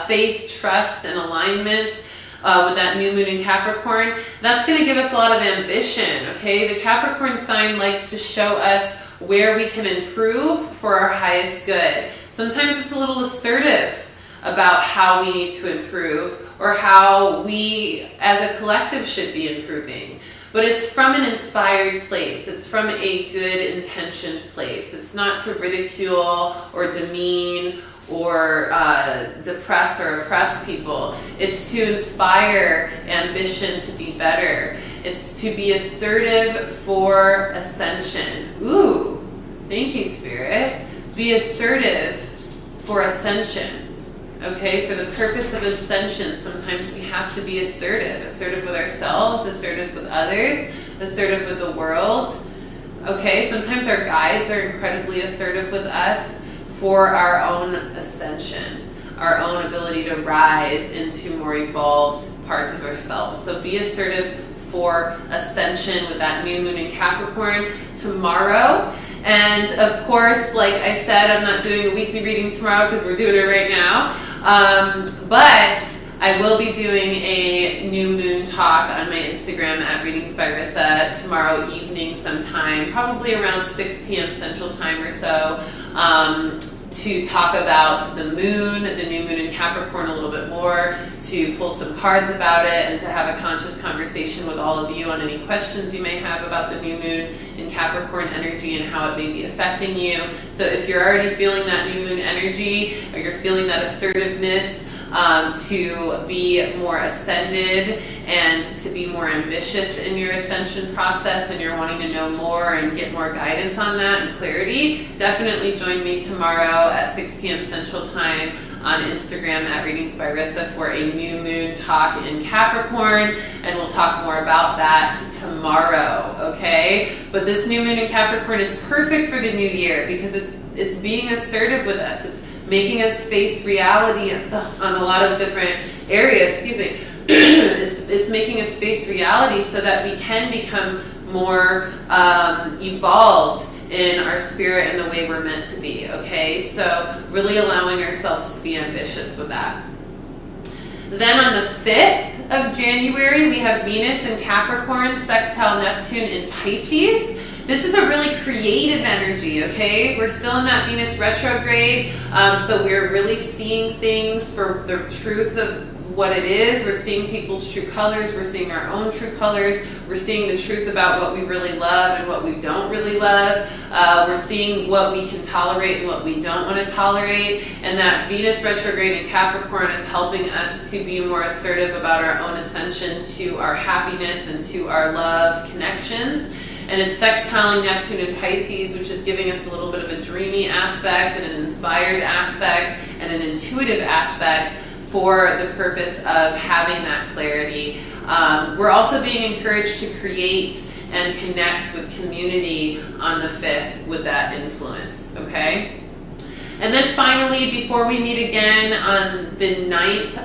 faith, trust, and alignment with that new moon in Capricorn. That's going to give us a lot of ambition, okay? The Capricorn sign likes to show us where we can improve for our highest good. Sometimes it's a little assertive about how we need to improve or how we as a collective should be improving. But it's from an inspired place. It's from a good intentioned place. It's not to ridicule or demean or depress or oppress people. It's to inspire ambition to be better. It's to be assertive for ascension. Ooh, thank you, Spirit. Be assertive for ascension. Okay, for the purpose of ascension, sometimes we have to be assertive. Assertive with ourselves, assertive with others, assertive with the world. Okay, sometimes our guides are incredibly assertive with us for our own ascension, our own ability to rise into more evolved parts of ourselves. So be assertive for ascension with that new moon in Capricorn tomorrow. And of course, like I said, I'm not doing a weekly reading tomorrow because we're doing it right now. But I will be doing a new moon talk on my Instagram at Readings by Rissa tomorrow evening sometime, probably around 6 p.m. Central Time or so, to talk about the new moon in Capricorn a little bit more, to pull some cards about it, and to have a conscious conversation with all of you on any questions you may have about the new moon in Capricorn energy and how it may be affecting you. So if you're already feeling that new moon energy, or you're feeling that assertiveness to be more ascended and to be more ambitious in your ascension process, and you're wanting to know more and get more guidance on that and clarity, definitely join me tomorrow at 6 p.m. Central Time on Instagram at Readings by Rissa for a new moon talk in Capricorn, and we'll talk more about that tomorrow, okay? But this new moon in Capricorn is perfect for the new year because it's being assertive with us. It's making us face reality on a lot of different areas, it's making us face reality so that we can become more evolved in our spirit and the way we're meant to be, okay? So really allowing ourselves to be ambitious with that. Then on the 5th of January, we have Venus in Capricorn, sextile Neptune in Pisces. This is a really creative energy, okay? We're still in that Venus retrograde, so we're really seeing things for the truth of what it is. We're seeing people's true colors. We're seeing our own true colors. We're seeing the truth about what we really love and what we don't really love. We're seeing what we can tolerate and what we don't want to tolerate. And that Venus retrograde in Capricorn is helping us to be more assertive about our own ascension to our happiness and to our love connections. and it's sextiling Neptune and Pisces, which is giving us a little bit of a dreamy aspect and an inspired aspect and an intuitive aspect for the purpose of having that clarity. We're also being encouraged to create and connect with community on the 5th with that influence, okay? And then finally, before we meet again on the 9th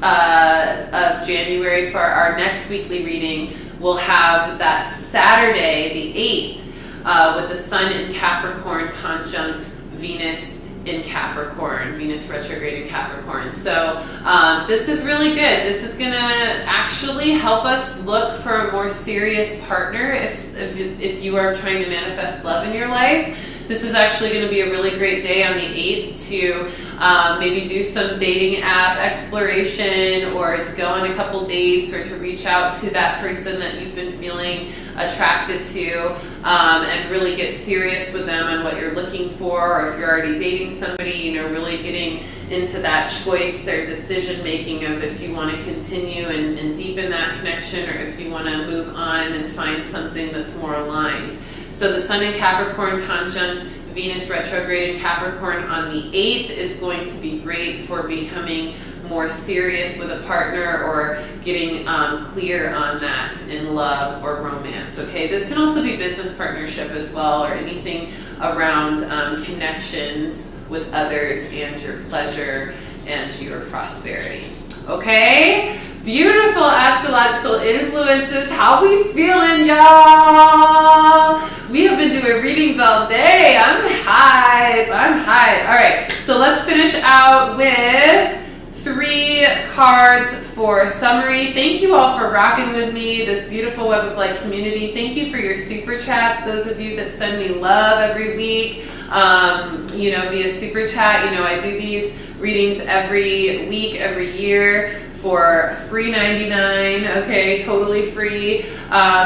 of January for our next weekly reading, we'll have that Saturday, the 8th, with the Sun in Capricorn conjunct Venus in Capricorn, Venus retrograde in Capricorn. So this is really good. This is going to actually help us look for a more serious partner if you are trying to manifest love in your life. This is actually going to be a really great day on the 8th to maybe do some dating app exploration, or to go on a couple dates, or to reach out to that person that you've been feeling attracted to, and really get serious with them on what you're looking for. Or if you're already dating somebody, really getting into that choice or decision making of if you want to continue and deepen that connection, or if you want to move on and find something that's more aligned. So the Sun in Capricorn conjunct Venus retrograde in Capricorn on the 8th is going to be great for becoming more serious with a partner, or getting clear on that in love or romance, okay? This can also be business partnership as well, or anything around connections with others and your pleasure and your prosperity, okay? Beautiful astrological influences. How we feeling, y'all? We have been doing readings all day. I'm hype. All right, so let's finish out with 3 cards for summary. Thank you all for rocking with me, this beautiful Web of Light community. Thank you for your super chats, those of you that send me love every week, via super chat. I do these readings every week, every year, for free 99, okay, totally free,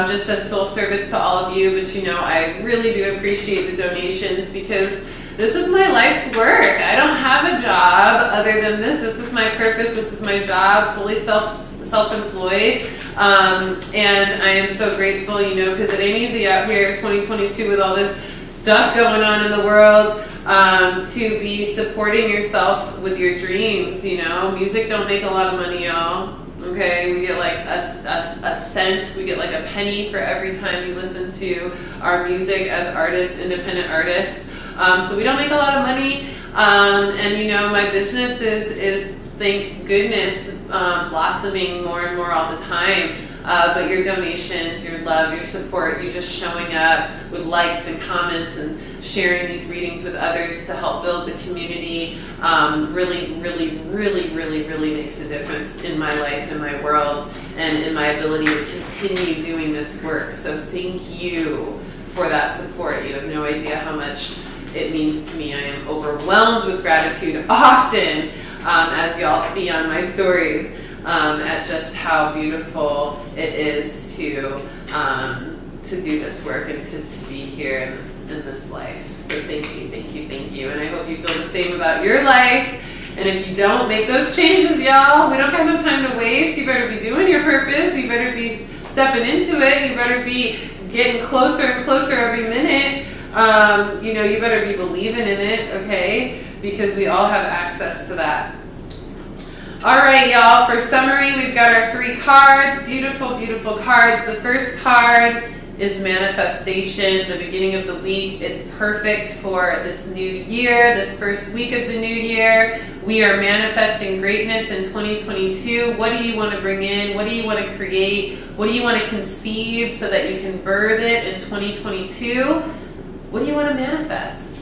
just as soul service to all of you. But I really do appreciate the donations, because this is my life's work. I don't have a job other than this. This is my purpose. This is my job, fully self-employed. And I am so grateful, because it ain't easy out here, 2022, with all this stuff going on in the world, to be supporting yourself with your dreams. Music don't make a lot of money, y'all. Okay, we get like a cent, we get like a penny for every time you listen to our music as artists, independent artists. So we don't make a lot of money. And my business is thank goodness, blossoming more and more all the time. But your donations, your love, your support, you just showing up with likes and comments and sharing these readings with others to help build the community, really, really, really, really, really makes a difference in my life, in my world, and in my ability to continue doing this work. So thank you for that support. You have no idea how much it means to me. I am overwhelmed with gratitude often, as y'all see on my stories, at just how beautiful it is to do this work and to be here in this life. So thank you. And I hope you feel the same about your life. And if you don't, make those changes, y'all. We don't have no time to waste. You better be doing your purpose. You better be stepping into it. You better be getting closer and closer every minute. You better be believing in it, okay? Because we all have access to that. All right, y'all, for summary, we've got our 3 cards. Beautiful, beautiful cards. The first card is manifestation, the beginning of the week. It's perfect for this new year, this first week of the new year. We are manifesting greatness in 2022. What do you want to bring in? What do you want to create? What do you want to conceive so that you can birth it in 2022? What do you want to manifest?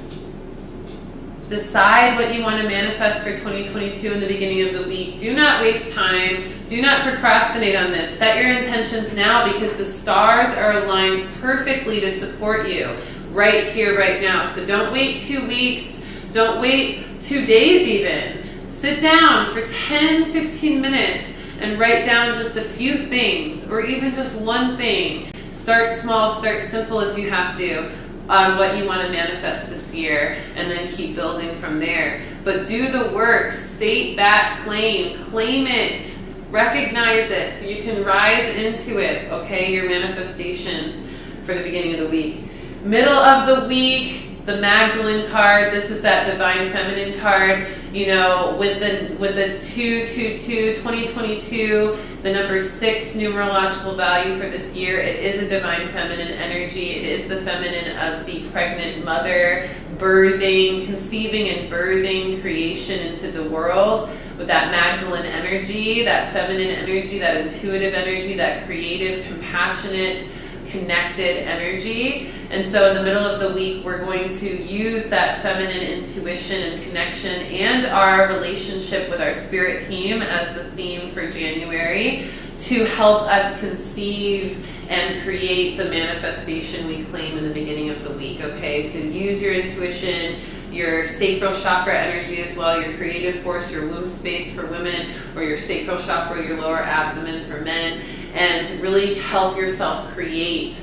Decide what you want to manifest for 2022 in the beginning of the week. Do not waste time. Do not procrastinate on this. Set your intentions now, because the stars are aligned perfectly to support you right here, right now. So don't wait 2 weeks. Don't wait 2 days even. Sit down for 10, 15 minutes and write down just a few things, or even just one thing. Start small, start simple if you have to, on what you want to manifest this year, and then keep building from there. But do the work, state that claim it, recognize it so you can rise into it, okay, your manifestations for the beginning of the week. Middle of the week, the Magdalene card. This is that divine feminine card. You know, with the 2022, the number 6 numerological value for this year, it is a divine feminine energy. It is the feminine of the pregnant mother, birthing, conceiving and birthing creation into the world. With that Magdalene energy, that feminine energy, that intuitive energy, that creative, compassionate, connected energy. And so in the middle of the week, we're going to use that feminine intuition and connection and our relationship with our spirit team as the theme for January to help us conceive and create the manifestation we claim in the beginning of the week. Okay, so use your intuition, your sacral chakra energy as well, your creative force, your womb space for women, or your sacral chakra, your lower abdomen for men, and really help yourself create.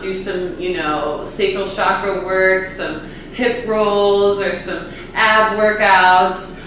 Do some, sacral chakra work, some hip rolls, or some ab workouts,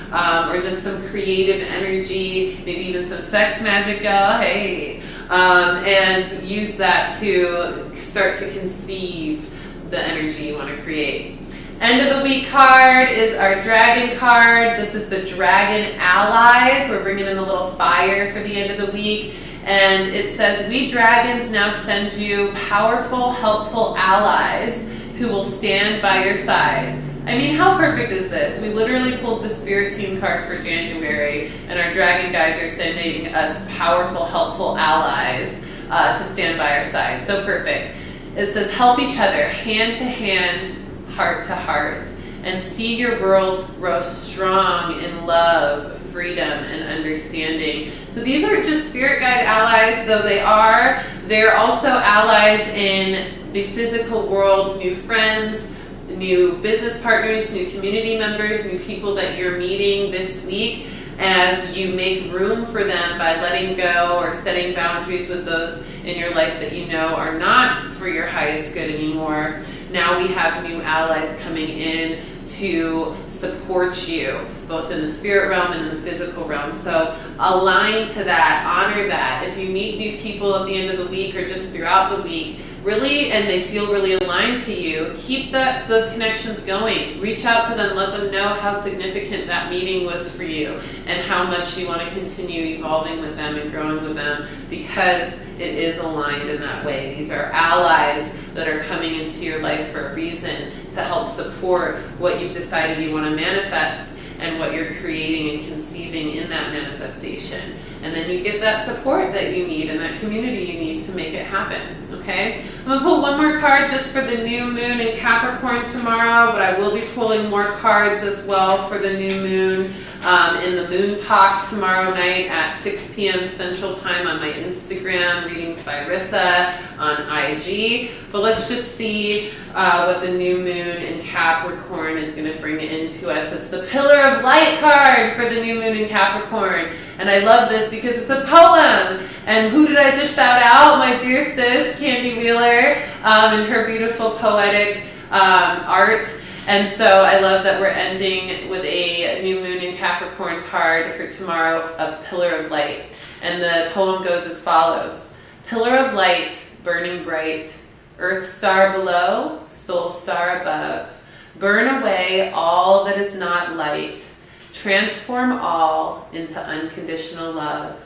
or just some creative energy, maybe even some sex magic, y'all, hey. And use that to start to conceive the energy you want to create. End of the week card is our dragon card. This is the dragon allies. We're bringing in a little fire for the end of the week. And it says, we dragons now send you powerful, helpful allies who will stand by your side. I mean, how perfect is this? We literally pulled the spirit team card for January, and our dragon guides are sending us powerful, helpful allies to stand by our side. So perfect. It says, help each other, hand to hand, heart to heart, and see your world grow strong in love, freedom, and understanding. So these are just spirit guide allies, though they're also allies in the physical world, new friends, new business partners, new community members, new people that you're meeting this week, as you make room for them by letting go or setting boundaries with those in your life that you know are not for your highest good anymore. Now we have new allies coming in to support you, both in the spirit realm and in the physical realm. So align to that, honor that. If you meet new people at the end of the week or just throughout the week, really, and they feel really aligned to you, keep those connections going. Reach out to them, let them know how significant that meeting was for you and how much you want to continue evolving with them and growing with them, because it is aligned in that way. These are allies that are coming into your life for a reason, to help support what you've decided you want to manifest and what you're creating and conceiving in that manifestation. And then you get that support that you need and that community you need to make it happen, okay? I'm going to pull one more card just for the new moon in Capricorn tomorrow, but I will be pulling more cards as well for the new moon in the Moon Talk tomorrow night at 6 p.m. Central Time on my Instagram, Readings by Rissa on IG. But let's just see what the new moon in Capricorn is going to bring into us. It's the Pillar of Light card for the new moon in Capricorn. And I love this because it's a poem. And who did I just shout out? My dear sis, Candy Wheeler, and her beautiful poetic art. And so I love that we're ending with a new moon in Capricorn card for tomorrow of Pillar of Light. And the poem goes as follows. Pillar of light, burning bright, earth star below, soul star above. Burn away all that is not light. Transform all into unconditional love.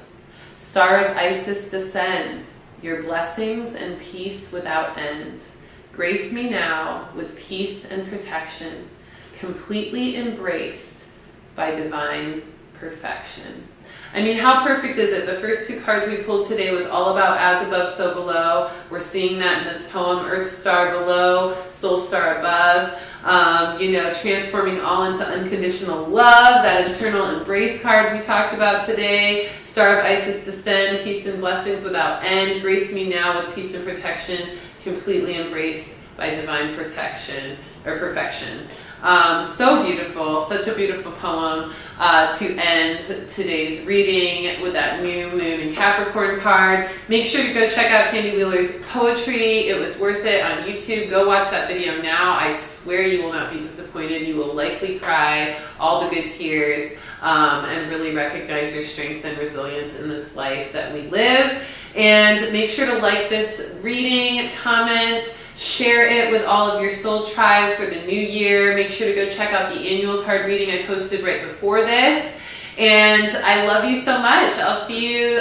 Star of Isis descend, your blessings and peace without end. Grace me now with peace and protection, completely embraced by divine perfection. I mean, how perfect is it? The first two cards we pulled today was all about as above, so below. We're seeing that in this poem, earth star below, soul star above. Transforming all into unconditional love, that eternal embrace card we talked about today. Star of Isis descend, peace and blessings without end. Grace me now with peace and protection, completely embraced by divine protection or perfection. So beautiful, such a beautiful poem to end today's reading with that new moon in Capricorn card. Make sure to go check out Candy Wheeler's poetry. It was worth it on YouTube. Go watch that video now. I swear you will not be disappointed. You will likely cry all the good tears and really recognize your strength and resilience in this life that we live. And make sure to like this reading, comment, share it with all of your soul tribe for the new year. Make sure to go check out the annual card reading I posted right before this. And I love you so much. I'll see you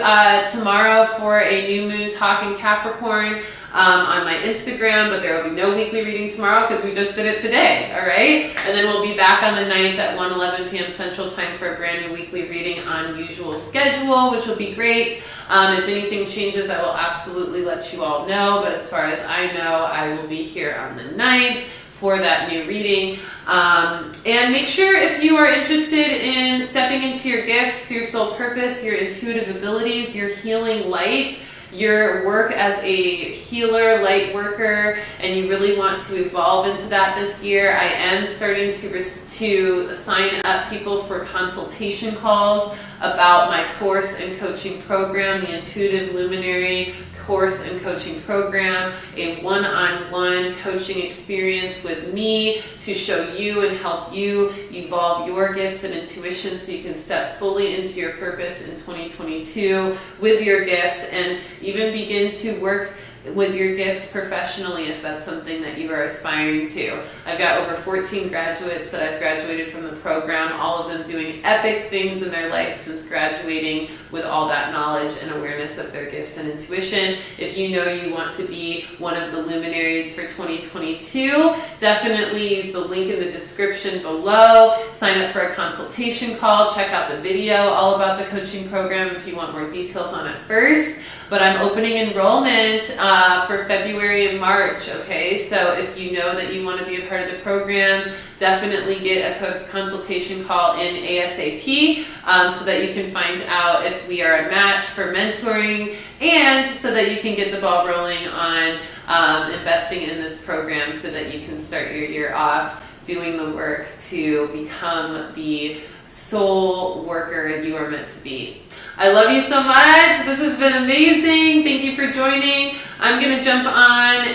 tomorrow for a new moon talk in Capricorn on my Instagram, but there will be no weekly reading tomorrow because we just did it today, all right? And then we'll be back on the 9th at 1:11 p.m. Central Time for a brand new weekly reading on usual schedule, which will be great. If anything changes, I will absolutely let you all know, but as far as I know, I will be here on the 9th for that new reading. And make sure, if you are interested in stepping into your gifts, your soul purpose, your intuitive abilities, your healing light, your work as a healer, light worker, and you really want to evolve into that this year, I am starting to sign up people for consultation calls about my course and coaching program, the Intuitive Luminary course and coaching program, a one-on-one coaching experience with me to show you and help you evolve your gifts and intuition so you can step fully into your purpose in 2022 with your gifts and even begin to work with your gifts professionally if that's something that you are aspiring to. I've got over 14 graduates that I've graduated from the program, all of them doing epic things in their life since graduating with all that knowledge and awareness of their gifts and intuition. If you know you want to be one of the luminaries for 2022, definitely use the link in the description below. Sign up for a consultation call. Check out the video all about the coaching program if you want more details on it first. But I'm opening enrollment for February and March, okay? So if you know that you want to be a part of the program, definitely get a consultation call in ASAP so that you can find out if we are a match for mentoring and so that you can get the ball rolling on investing in this program so that you can start your year off doing the work to become the soul worker you are meant to be. I love you so much. This has been amazing. Thank you for joining. I'm going to jump on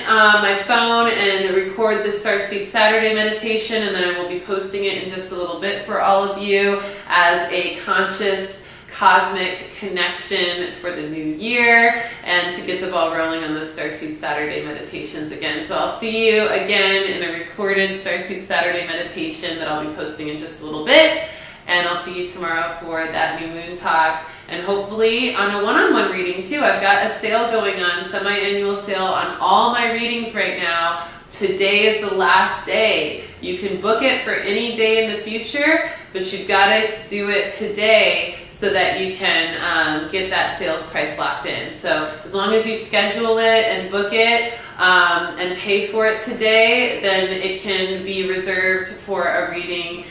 my phone and record the Starseed Saturday meditation, and then I will be posting it in just a little bit for all of you as a conscious cosmic connection for the new year and to get the ball rolling on those Starseed Saturday meditations again. So I'll see you again in a recorded Starseed Saturday meditation that I'll be posting in just a little bit. And I'll see you tomorrow for that new moon talk. And hopefully on a one-on-one reading too. I've got a sale going on, semi-annual sale on all my readings right now. Today is the last day. You can book it for any day in the future, but you've got to do it today so that you can get that sales price locked in. So as long as you schedule it and book it and pay for it today, then it can be reserved for a reading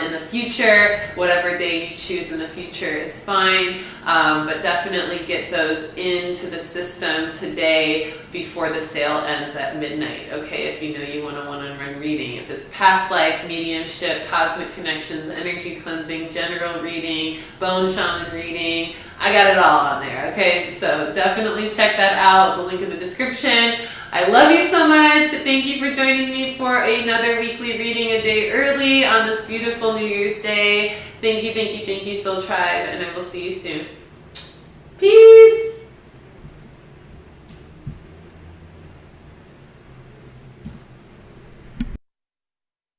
in the future. Whatever day you choose in the future is fine, but definitely get those into the system today before the sale ends at midnight, okay, if you know you want a one-on-one reading. If it's past life, mediumship, cosmic connections, energy cleansing, general reading, bone shaman reading, I got it all on there, okay? So definitely check that out, the link in the description. I love you so much. Thank you for joining me for another weekly reading a day early on this beautiful New Year's Day. Thank you, Soul Tribe, and I will see you soon. Peace.